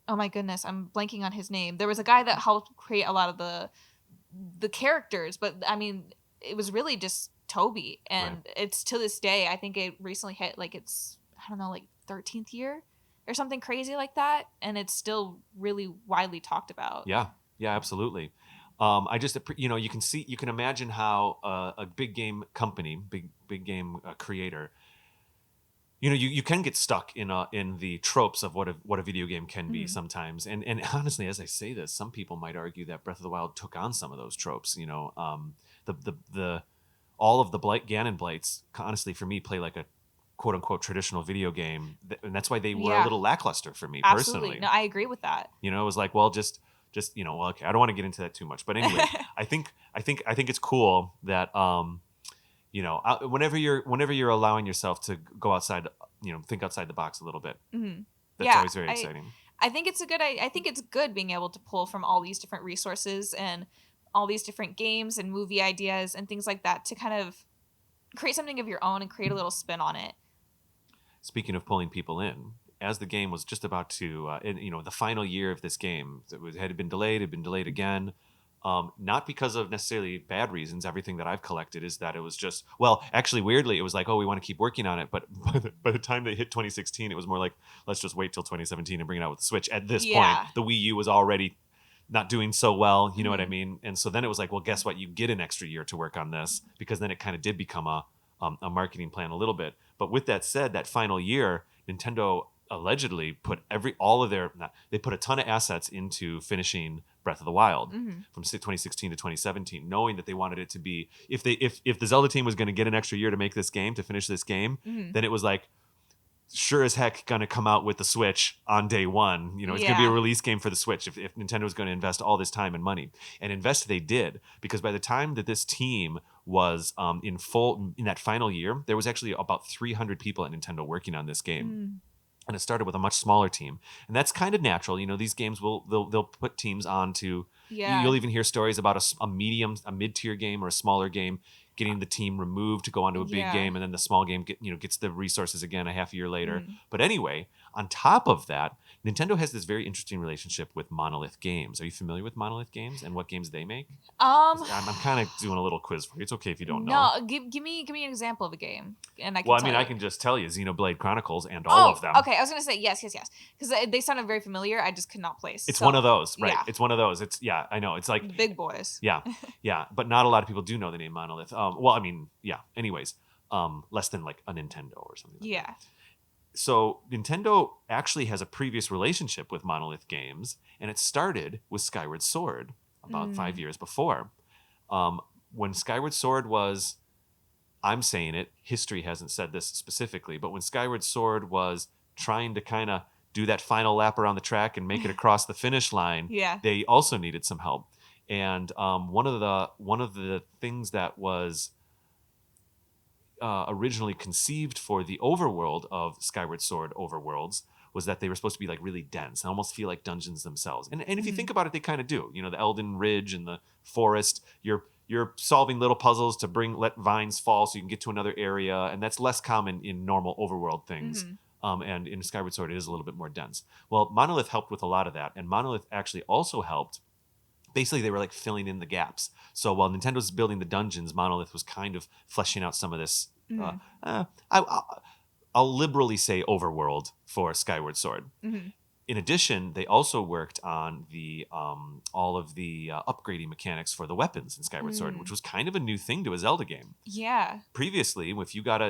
oh my goodness, I'm blanking on his name. There was a guy that helped create a lot of the characters, but I mean, it was really just Toby, and it's to this day, I think it recently hit like its, I don't know, like 13th year or something crazy like that, and it's still really widely talked about. Yeah, absolutely. I just, you can imagine how a big game company, big game creator, you can get stuck in the tropes of what a video game can be sometimes. And honestly, as I say this, some people might argue that Breath of the Wild took on some of those tropes. All of the Ganon Blights, honestly, for me, play like a quote unquote traditional video game, and that's why they were a little lackluster for me personally. No, I agree with that. It was like, well, just well, okay, I don't want to get into that too much, but anyway, I think it's cool that whenever you're allowing yourself to go outside, think outside the box a little bit. That's always very exciting. I think it's good being able to pull from all these different resources and all these different games and movie ideas and things like that to kind of create something of your own and create a little spin on it. Speaking of pulling people in, as the game was just about to, the final year of this game, had been delayed again. Not because of necessarily bad reasons. Everything that I've collected is that it was just, well, actually, weirdly, it was like, oh, we want to keep working on it. But by the time they hit 2016, it was more like, let's just wait till 2017 and bring it out with the Switch. At this point, the Wii U was already not doing so well. You know what I mean? And so then it was like, well, guess what? You get an extra year to work on this, because then it kind of did become a marketing plan a little bit. But with that said, that final year, Nintendo allegedly put they put a ton of assets into finishing Breath of the Wild from 2016 to 2017, knowing that they wanted it to be, if the Zelda team was going to get an extra year to make this game, to finish this game, then it was like, sure as heck going to come out with the Switch on day one. It's going to be a release game for the Switch if Nintendo was going to invest all this time and money. And invest they did, because by the time that this team was in that final year, there was actually about 300 people at Nintendo working on this game. And it started with a much smaller team, and that's kind of natural. These games they'll put teams on to. You'll even hear stories about a mid-tier game or a smaller game getting the team removed to go onto a big game, and then the small game gets the resources again a half a year later. But anyway, on top of that, Nintendo has this very interesting relationship with Monolith Games. Are you familiar with Monolith Games and what games they make? I'm kind of doing a little quiz for you. It's okay if you don't know. No, give me an example of a game, and I can. Well, I mean, I can just tell you Xenoblade Chronicles and all of them. Okay, I was gonna say yes, because they sounded very familiar. I just could not place. It's one of those, right? Yeah. It's one of those. It's I know. It's like big boys. Yeah, but not a lot of people do know the name Monolith. Well, I mean, yeah. Anyways, less than like a Nintendo or something. Like that. So Nintendo actually has a previous relationship with Monolith Games, and it started with Skyward Sword about 5 years before. When Skyward Sword was, I'm saying it, history hasn't said this specifically, but when Skyward Sword was trying to kind of do that final lap around the track and make it across the finish line, they also needed some help. And one of the things that was originally conceived for the overworld of Skyward Sword overworlds was that they were supposed to be like really dense and almost feel like dungeons themselves. And if you think about it, they kind of do. The Elden Ridge and the forest, you're solving little puzzles to let vines fall so you can get to another area, and that's less common in normal overworld things. And in Skyward Sword, it is a little bit more dense. Well, Monolith helped with a lot of that, and Monolith actually also helped. Basically, they were like filling in the gaps. So while Nintendo was building the dungeons, Monolith was kind of fleshing out some of this. I'll liberally say overworld for Skyward Sword. In addition, they also worked on the all of the upgrading mechanics for the weapons in Skyward Sword, which was kind of a new thing to a Zelda game. Yeah. Previously, if you got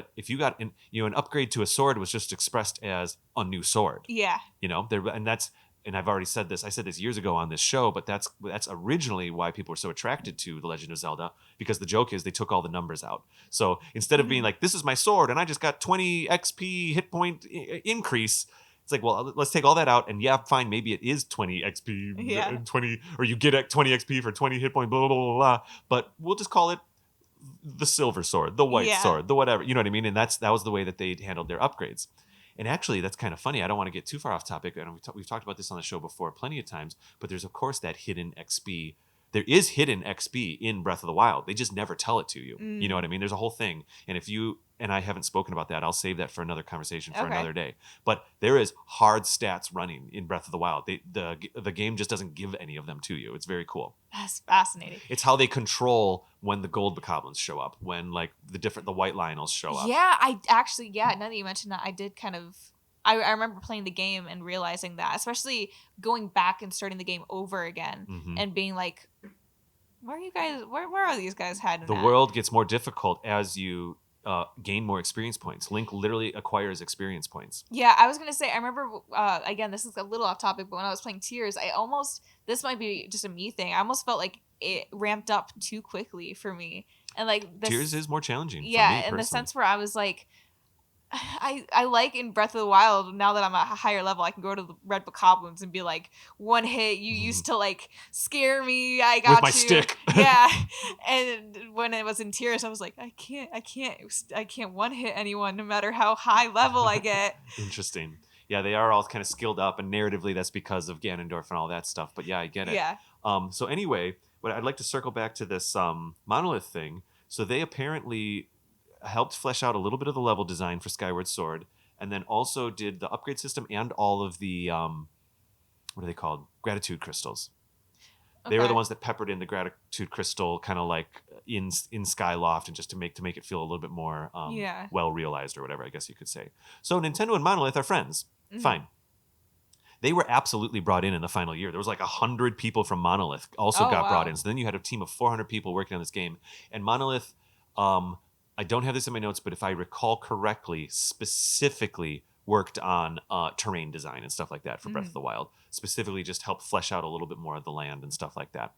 an upgrade to a sword was just expressed as a new sword. Yeah. And I've already said this. I said this years ago on this show, but that's originally why people were so attracted to The Legend of Zelda, because the joke is they took all the numbers out. So instead of being like, this is my sword and I just got 20 XP hit point increase, it's like, well, let's take all that out, and fine, maybe it is 20 XP, 20, or you get 20 XP for 20 hit point, blah, blah, blah, blah, but we'll just call it the silver sword, the white sword, the whatever, you know what I mean? And that was the way that they handled their upgrades. And actually, that's kind of funny. I don't want to get too far off topic. We've talked about this on the show before plenty of times, but there's, of course, that hidden XP. There is hidden XP in Breath of the Wild. They just never tell it to you. You know what I mean? There's a whole thing. And I haven't spoken about that, I'll save that for another conversation for another day. But there is hard stats running in Breath of the Wild. The game just doesn't give any of them to you. It's very cool. That's fascinating. It's how they control when the gold bokoblins show up, when like the white Lionels show up. Yeah, now that you mentioned that, I did kind of... I remember playing the game and realizing that, especially going back and starting the game over again and being like, where are you guys? Where are these guys heading? The world gets more difficult as you gain more experience points. Link literally acquires experience points. Yeah, I was going to say, I remember, again, this is a little off topic, but when I was playing Tears, this might be just a me thing, I almost felt like it ramped up too quickly for me. And like Tears is more challenging. Yeah, for me, in the sense where I was like, I like in Breath of the Wild, now that I'm at a higher level, I can go to the red bokoblins and be like, one hit, you used to like scare me, I got with my stick. Yeah. And when it was in Tears, I was like, I can't one hit anyone no matter how high level I get. Interesting. Yeah, they are all kind of skilled up, and narratively that's because of Ganondorf and all that stuff. But yeah, I get it. Yeah. So anyway, what I'd like to circle back to this Monolith thing. So they apparently helped flesh out a little bit of the level design for Skyward Sword, and then also did the upgrade system and all of the what are they called? Gratitude crystals. They were the ones that peppered in the gratitude crystal kind of like in Skyloft, and just to make it feel a little bit more well realized, or whatever, I guess you could say. So Nintendo and Monolith are friends. Fine. They were absolutely brought in the final year. There was like 100 people from Monolith also got brought in. So then you had a team of 400 people working on this game. And Monolith, I don't have this in my notes, but if I recall correctly, specifically worked on terrain design and stuff like that for Breath of the Wild. Specifically just helped flesh out a little bit more of the land and stuff like that.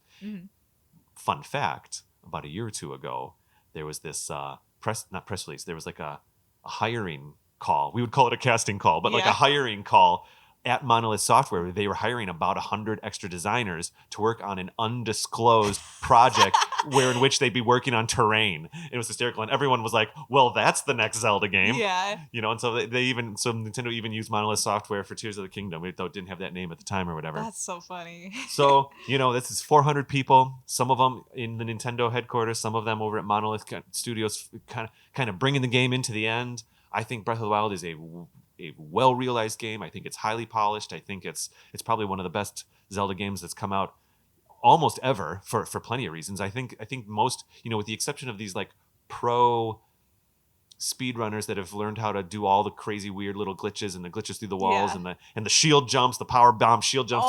Fun fact, about a year or two ago, there was this not press release, there was like a hiring call. We would call it a casting call, but like a hiring call at Monolith Software, they were hiring about 100 extra designers to work on an undisclosed project in which they'd be working on terrain. It was hysterical, and everyone was like, "Well, that's the next Zelda game." Yeah. And so Nintendo even used Monolith Software for Tears of the Kingdom, though it didn't have that name at the time or whatever. That's so funny. So, this is 400 people, some of them in the Nintendo headquarters, some of them over at Monolith Studios, kind of bringing the game into the end. I think Breath of the Wild is a well-realized game. I think it's highly polished. I think it's probably one of the best Zelda games that's come out almost ever for plenty of reasons. I think most, with the exception of these like pro speedrunners that have learned how to do all the crazy weird little glitches and the glitches through the walls and the shield jumps, the power bomb shield jumps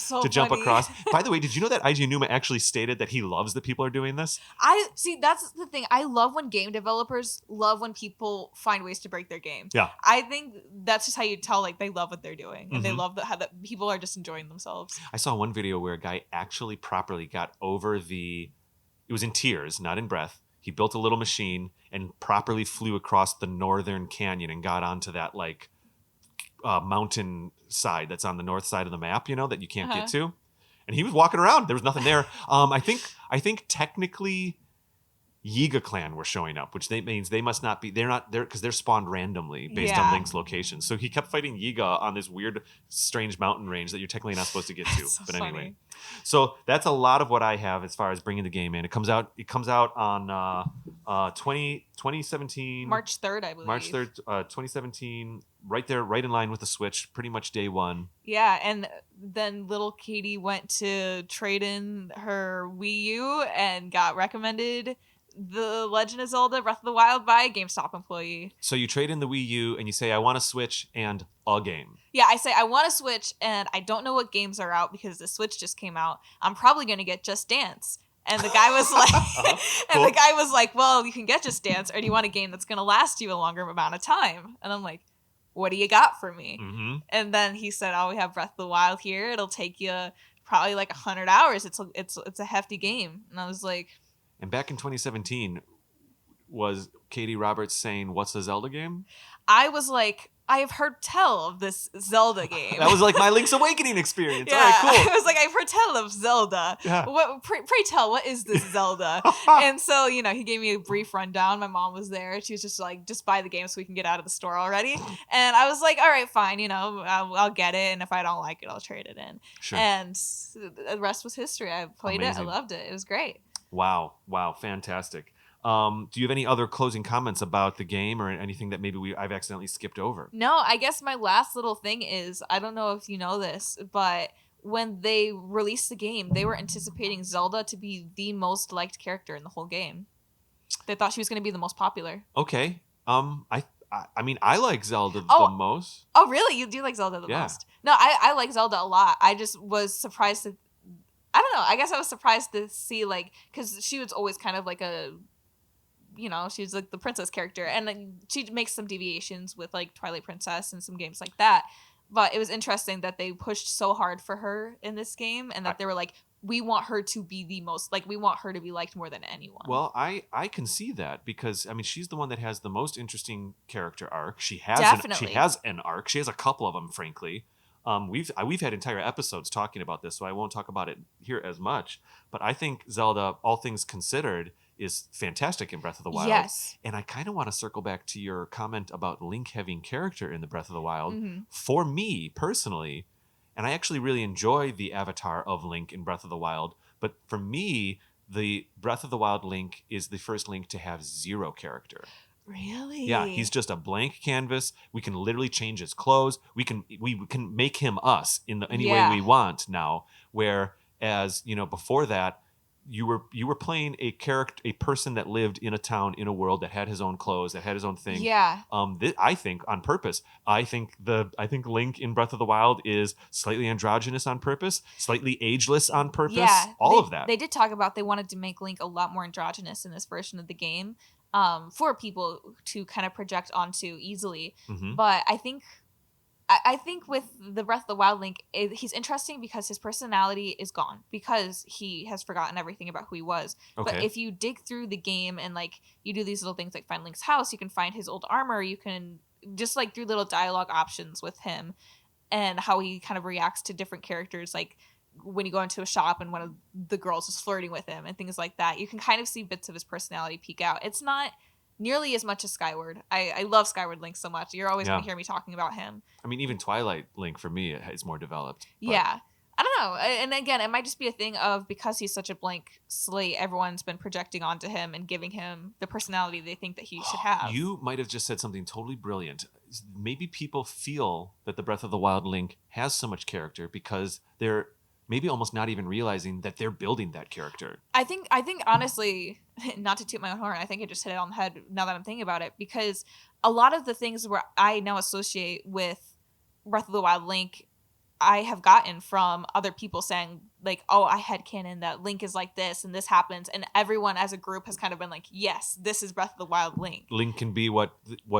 to jump across. By the way, did you know that Eiji Numa actually stated that he loves that people are doing this? I see, that's the thing. I love when game developers love when people find ways to break their game. Yeah. I think that's just how you tell like they love what they're doing and they love how that people are just enjoying themselves. I saw one video where a guy actually properly got over it was in tears, not in breath. He built a little machine and properly flew across the northern canyon and got onto that like mountain side that's on the north side of the map, that you can't get to. And he was walking around. There was nothing there. I think technically Yiga clan were showing up, which means they must not be. They're not there because they're spawned randomly based on Link's location. So he kept fighting Yiga on this weird, strange mountain range that you're technically not supposed to get to. So but funny. anyway, so that's a lot of what I have as far as bringing the game in. It comes out on 2017 March 3rd, I believe. March 3rd, 2017. Right there, right in line with the Switch. Pretty much day one. Yeah, and then little Kady went to trade in her Wii U and got recommended The Legend of Zelda Breath of the Wild by a GameStop employee. So you trade in the Wii U and you say, I want a Switch and a game. Yeah, I say, I want a Switch and I don't know what games are out because the Switch just came out. I'm probably going to get Just Dance. And the guy was like, Cool. the guy was like, well, you can get Just Dance, or do you want a game that's going to last you a longer amount of time? And I'm like, what do you got for me? Mm-hmm. And then he said, oh, we have Breath of the Wild here. It'll take you probably like 100 hours. It's a hefty game. And I was like, and back in 2017, was Kady Roberts saying, what's a Zelda game? I was like, I have heard tell of this Zelda game. That was like my Link's Awakening experience. Yeah, All right, cool. I was like, I've heard tell of Zelda. Yeah. Pray tell, what is this Zelda? And so, he gave me a brief rundown. My mom was there. She was just like, just buy the game so we can get out of the store already. And I was like, all right, fine. I'll get it. And if I don't like it, I'll trade it in. Sure. And the rest was history. I played Amazing. it. I loved it. It was great. Wow. Fantastic. Do you have any other closing comments about the game or anything that maybe I've accidentally skipped over? No, I guess my last little thing is, I don't know if you know this, but when they released the game, they were anticipating Zelda to be the most liked character in the whole game. They thought she was going to be the most popular. Okay. I mean, I like Zelda the most. Oh, really? You do like Zelda the most? No, I like Zelda a lot. I just was surprised to... I don't know. I guess I was surprised to see, because she was always kind of like a... she's like the princess character. And then she makes some deviations with, Twilight Princess and some games like that. But it was interesting that they pushed so hard for her in this game and that they were like, we want her to be the most, we want her to be liked more than anyone. Well, I can see that because, I mean, she's the one that has the most interesting character arc. She has an arc. She has a couple of them, frankly. We've had entire episodes talking about this, so I won't talk about it here as much. But I think Zelda, all things considered, is fantastic in Breath of the Wild. Yes. And I kind of want to circle back to your comment about Link having character in the Breath of the Wild. Mm-hmm. For me, personally, and I actually really enjoy the avatar of Link in Breath of the Wild, but for me, the Breath of the Wild Link is the first Link to have zero character. Really? Yeah, he's just a blank canvas. We can literally change his clothes. We can make him us in any way we want now. Whereas, before that, you were playing a person that lived in a town in a world that had his own clothes, that had his own thing. Yeah. I think on purpose. I think Link in Breath of the Wild is slightly androgynous on purpose, slightly ageless on purpose. Yeah, all of that. They did talk about they wanted to make Link a lot more androgynous in this version of the game. For people to kind of project onto easily. Mm-hmm. But I think with the Breath of the Wild Link, he's interesting because his personality is gone because he has forgotten everything about who he was. Okay. But if you dig through the game and you do these little things like find Link's house, you can find his old armor. You can just through little dialogue options with him. and how he kind of reacts to different characters, like when you go into a shop and one of the girls is flirting with him and things like that. You can kind of see bits of his personality peek out. It's not nearly as much as Skyward. I love Skyward Link so much. You're always going to hear me talking about him. I mean, even Twilight Link for me is more developed. Yeah. I don't know. And again, it might just be a thing of because he's such a blank slate, everyone's been projecting onto him and giving him the personality they think that he should have. You might have just said something totally brilliant. Maybe people feel that the Breath of the Wild Link has so much character because they're maybe almost not even realizing that they're building that character. I think honestly, not to toot my own horn, I think it just hit it on the head now that I'm thinking about it, because a lot of the things where I now associate with Breath of the Wild Link, I have gotten from other people saying like, oh, I headcanon that Link is like this and this happens, and everyone as a group has kind of been like, yes, this is Breath of the Wild Link. Link can be what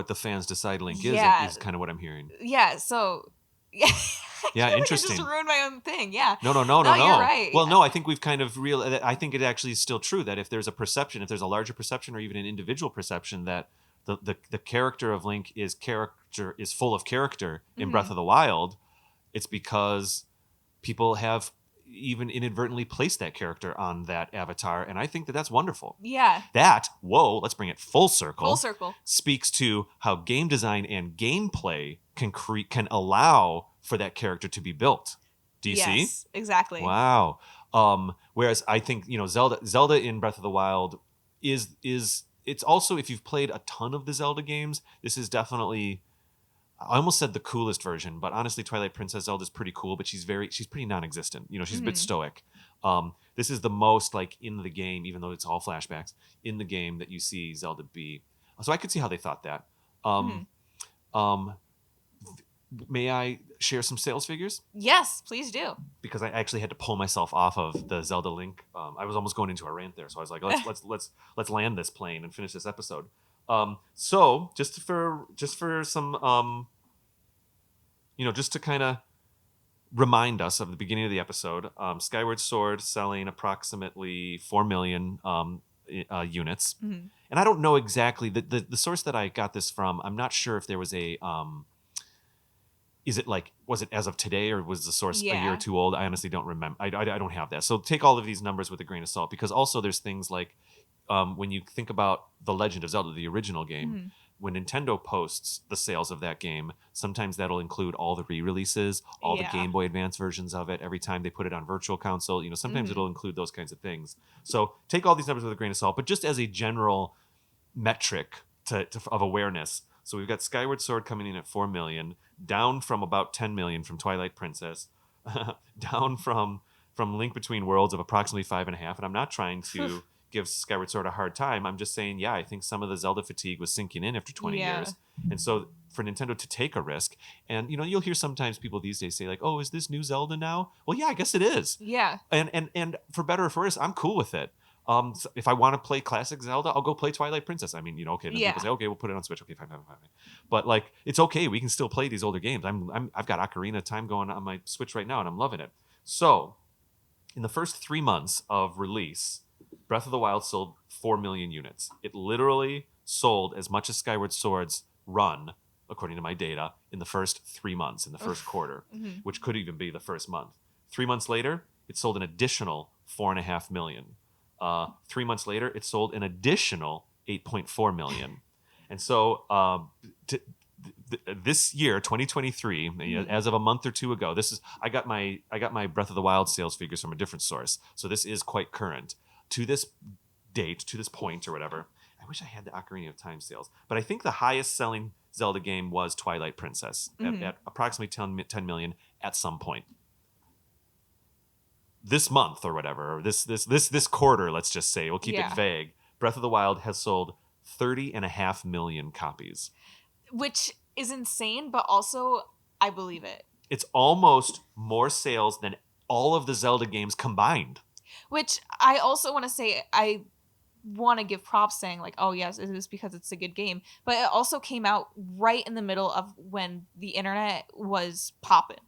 the fans decide Link is kind of what I'm hearing. Yeah, so yeah, interesting. I just ruined my own thing. Yeah. No. You're right. Well, no, I think we've kind of I think it actually is still true that if there's a perception, if there's a larger perception or even an individual perception that the character of Link is full of character in Breath of the Wild, it's because people have even inadvertently placed that character on that avatar, and I think that that's wonderful. Yeah. Let's bring it full circle. Full circle. Speaks to how game design and gameplay can allow for that character to be built. Do you see? Yes, exactly. Wow. Whereas I think, Zelda in Breath of the Wild is it's also, if you've played a ton of the Zelda games, this is definitely, I almost said the coolest version, but honestly, Twilight Princess Zelda is pretty cool, but she's pretty non-existent. She's a bit stoic. This is the most like in the game, even though it's all flashbacks, in the game that you see Zelda be. So I could see how they thought that. May I share some sales figures? Yes, please do. Because I actually had to pull myself off of the Zelda Link. I was almost going into a rant there, so I was like, let's land this plane and finish this episode. So just for some just to kind of remind us of the beginning of the episode, Skyward Sword selling approximately 4 million units, and I don't know exactly the source that I got this from. I'm not sure if there was a was it as of today, or was the source a year or two old? I honestly don't remember. I don't have that. So take all of these numbers with a grain of salt, because also there's things like when you think about The Legend of Zelda, the original game, when Nintendo posts the sales of that game, sometimes that'll include all the re-releases, all the Game Boy Advance versions of it. Every time they put it on Virtual Console, sometimes it'll include those kinds of things. So take all these numbers with a grain of salt, but just as a general metric of awareness. So we've got Skyward Sword coming in at 4 million, down from about 10 million from Twilight Princess, down from Link Between Worlds of approximately 5.5. And I'm not trying to give Skyward Sword a hard time. I'm just saying, I think some of the Zelda fatigue was sinking in after 20 years. And so for Nintendo to take a risk, and you'll hear sometimes people these days say like, oh, is this new Zelda now? Well, yeah, I guess it is. Yeah. And for better or for worse, I'm cool with it. So if I want to play classic Zelda, I'll go play Twilight Princess. I mean, okay, then people say, okay, we'll put it on Switch. Okay, fine. But like, it's okay. We can still play these older games. I've got Ocarina of Time going on my Switch right now, and I'm loving it. So, in the first 3 months of release, Breath of the Wild sold 4 million units. It literally sold as much as Skyward Sword's run, according to my data, in the first 3 months, in the first quarter, which could even be the first month. 3 months later, it sold an additional 4.5 million. 3 months later, it sold an additional 8.4 million. And so this year, 2023, as of a month or two ago, I got my Breath of the Wild sales figures from a different source. So this is quite current. To this date, to this point or whatever, I wish I had the Ocarina of Time sales. But I think the highest selling Zelda game was Twilight Princess at approximately 10 million at some point. This month or whatever, or this quarter, let's just say, we'll keep it vague. Breath of the Wild has sold 30.5 million copies. Which is insane, but also I believe it. It's almost more sales than all of the Zelda games combined. Which I also want to say, I want to give props saying like, oh yes, it is because it's a good game. But it also came out right in the middle of when the internet was popping.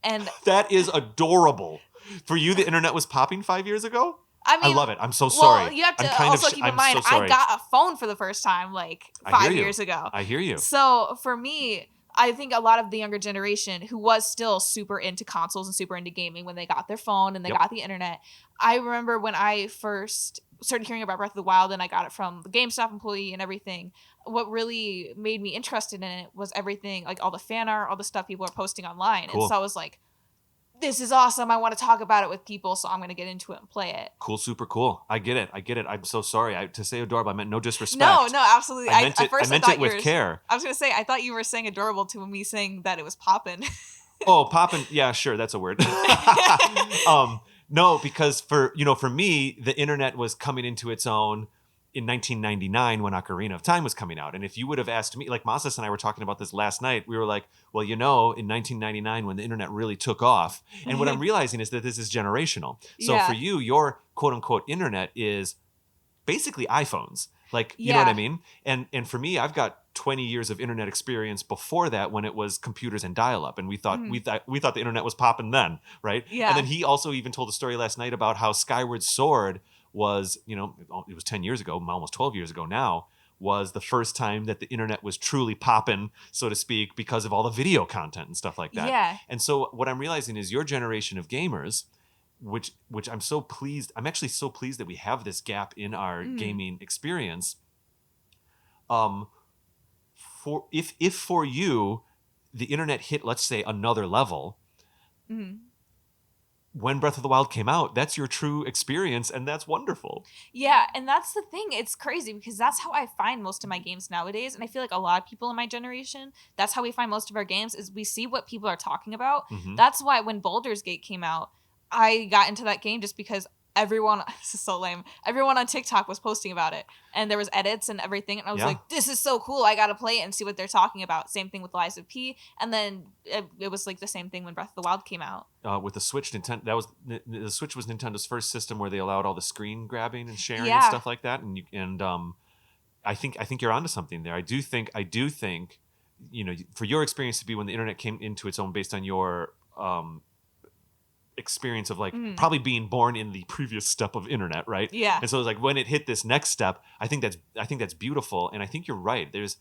And that is adorable. For you, the internet was popping 5 years ago? I love it. I'm so sorry. Well, you have to also keep in mind, I got a phone for the first time like 5 years ago. I hear you. So for me, I think a lot of the younger generation who was still super into consoles and super into gaming when they got their phone and they got the internet. I remember when I first started hearing about Breath of the Wild and I got it from the GameStop employee and everything. What really made me interested in it was everything, like all the fan art, all the stuff people are posting online. Cool. And so I was like, this is awesome. I want to talk about it with people, so I'm going to get into it and play it. Cool, super cool. I get it. I'm so sorry. To say adorable, I meant no disrespect. No, absolutely. I meant it with you were, care. I was going to say, I thought you were saying adorable to me saying that it was poppin'. Oh, poppin'. Yeah, sure. That's a word. No, because for me, the internet was coming into its own in 1999 when Ocarina of Time was coming out. And if you would have asked me, like Masas and I were talking about this last night, we were like, well, in 1999 when the internet really took off. And what I'm realizing is that this is generational. So for you, your quote unquote internet is basically iPhones. Like, you know what I mean? And for me, I've got 20 years of internet experience before that when it was computers and dial-up. And we thought the internet was popping then, right? Yeah. And then he also even told a story last night about how Skyward Sword was, it was 10 years ago, almost 12 years ago now, was the first time that the internet was truly popping, so to speak, because of all the video content and stuff like that. Yeah. And so what I'm realizing is your generation of gamers, which I'm so pleased, I'm actually so pleased that we have this gap in our gaming experience. If for you, the internet hit, let's say, another level, when Breath of the Wild came out, that's your true experience, and that's wonderful. Yeah, and that's the thing. It's crazy because that's how I find most of my games nowadays, and I feel like a lot of people in my generation, that's how we find most of our games, is we see what people are talking about. That's why when Baldur's Gate came out, I got into that game just because everyone, this is so lame, everyone on TikTok was posting about it, and there was edits and everything, and I was like, this is so cool, I gotta play it and see what they're talking about. Same thing with Lies of P, and then it was like the same thing when Breath of the Wild came out. With the Switch, the Switch was Nintendo's first system where they allowed all the screen grabbing and sharing and stuff like that, and I think you're onto something there. I do think for your experience to be when the internet came into its own based on your experience of like probably being born in the previous step of internet, right? Yeah. And so it's like when it hit this next step, I think that's beautiful, and I think you're right. There's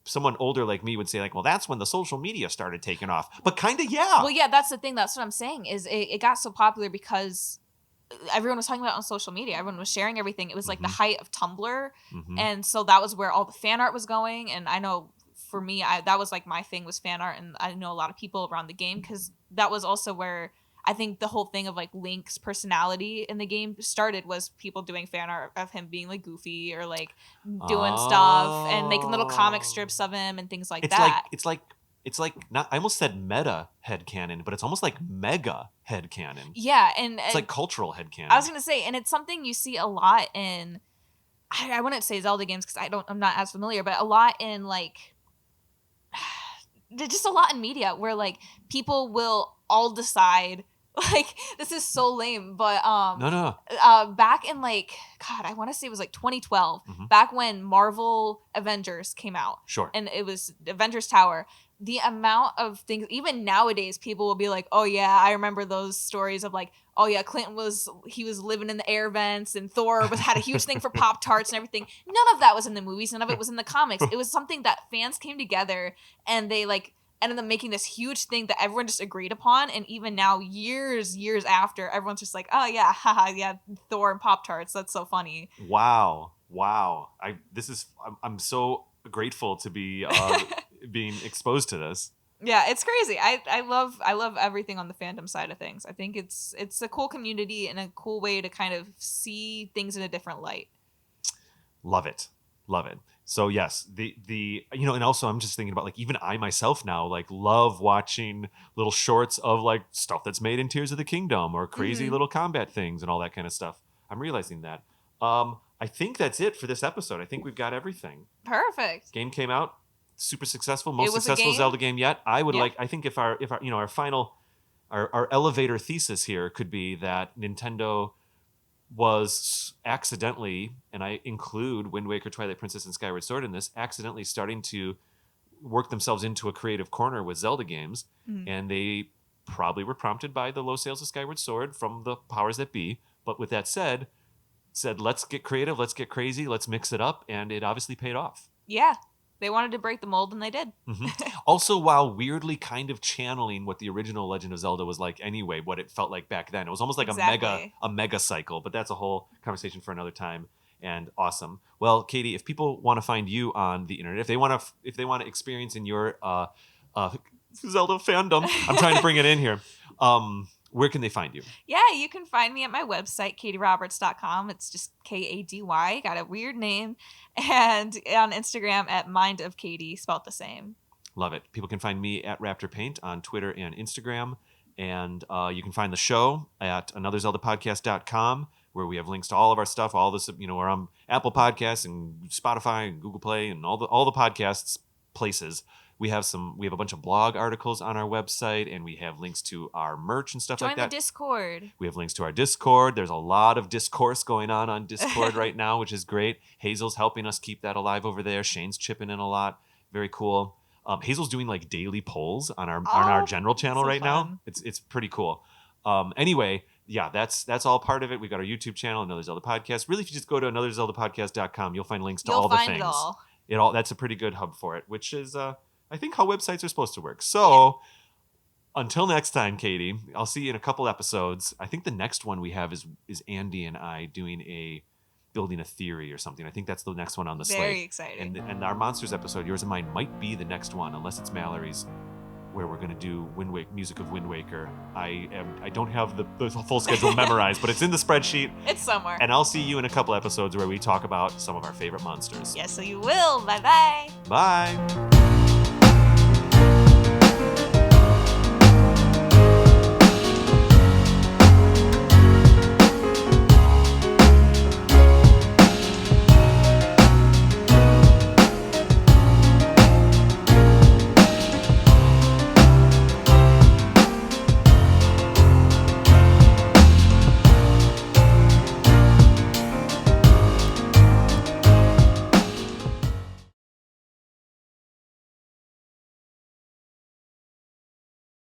someone older like me would say like, well, that's when the social media started taking off. But kind of, yeah. Well, yeah, that's the thing. That's what I'm saying is it got so popular because everyone was talking about it on social media. Everyone was sharing everything. It was like the height of Tumblr, and so that was where all the fan art was going. And I know for me, that was like my thing was fan art, and I know a lot of people around the game because that was also where I think the whole thing of like Link's personality in the game started, was people doing fan art of him being like goofy or like doing stuff and making little comic strips of him and things like that. It's like not, I almost said meta headcanon, but it's almost like mega headcanon. Yeah, and it's like cultural headcanon. I was gonna say, and it's something you see a lot in, I wouldn't say Zelda games because I'm not as familiar, but a lot in like just a lot in media where like people will all decide, like, this is so lame, but no. Back in like, God, I want to say it was like 2012, back when Marvel Avengers came out. Sure. And it was Avengers Tower. The amount of things, even nowadays, people will be like, oh yeah, I remember those stories of like, oh yeah, Clinton was living in the air vents, and Thor had a huge thing for Pop-Tarts and everything. None of that was in the movies. None of it was in the comics. It was something that fans came together and they like ended up making this huge thing that everyone just agreed upon. And even now, years after, everyone's just like, oh yeah, haha, yeah, Thor and Pop-Tarts. That's so funny. Wow. I'm so grateful to be being exposed to this. Yeah, it's crazy. I love everything on the fandom side of things. I think it's a cool community and a cool way to kind of see things in a different light. Love it. So yes, the and also I'm just thinking about like even I myself now like love watching little shorts of like stuff that's made in Tears of the Kingdom or crazy little combat things and all that kind of stuff. I'm realizing that. I think that's it for this episode. I think we've got everything. Perfect. Game came out, super successful, most successful Zelda game yet. I think if our our final our elevator thesis here could be that Nintendo was accidentally, and I include Wind Waker, Twilight Princess, and Skyward Sword in this, accidentally starting to work themselves into a creative corner with Zelda games, and they probably were prompted by the low sales of Skyward Sword from the powers that be. But with that said, let's get creative, let's get crazy, let's mix it up, and it obviously paid off. Yeah. they wanted to break the mold, and they did. Also, while weirdly kind of channeling what the original Legend of Zelda was like anyway, what it felt like back then. It was almost like Exactly. a mega cycle, but that's a whole conversation for another time. And awesome. Well, Kady, if people want to find you on the internet, if they want to experience in your Zelda fandom, I'm trying to bring it in here. Where can they find you? Yeah, you can find me at my website, kadyroberts.com. It's just Kady. Got a weird name. And on Instagram at Mind of Kady, spelled the same. Love it. People can find me at Raptor Paint on Twitter and Instagram. And you can find the show at anotherzeldapodcast.com, where we have links to all of our stuff, all this, we're on Apple Podcasts and Spotify and Google Play and all the podcasts places. We have a bunch of blog articles on our website, and we have links to our merch and stuff like that. Join the Discord. We have links to our Discord. There's a lot of discourse going on Discord right now, which is great. Hazel's helping us keep that alive over there. Shane's chipping in a lot. Very cool. Hazel's doing like daily polls on our general channel right now. It's pretty cool. Anyway, yeah, that's all part of it. We've got our YouTube channel, Another Zelda Podcast. Really, if you just go to anotherzeldapodcast.com, you'll find links to all the things. It all. That's a pretty good hub for it, which is I think how websites are supposed to work. So until next time, Kady, I'll see you in a couple episodes. I think the next one we have is Andy and I building a theory or something. I think that's the next one on the slate. Very exciting. And our Monsters episode, yours and mine, might be the next one, unless it's Mallory's, where we're going to do music of Wind Waker. I don't have the full schedule memorized, but it's in the spreadsheet. It's somewhere. And I'll see you in a couple episodes where we talk about some of our favorite monsters. Yes, so you will. Bye-bye. Bye.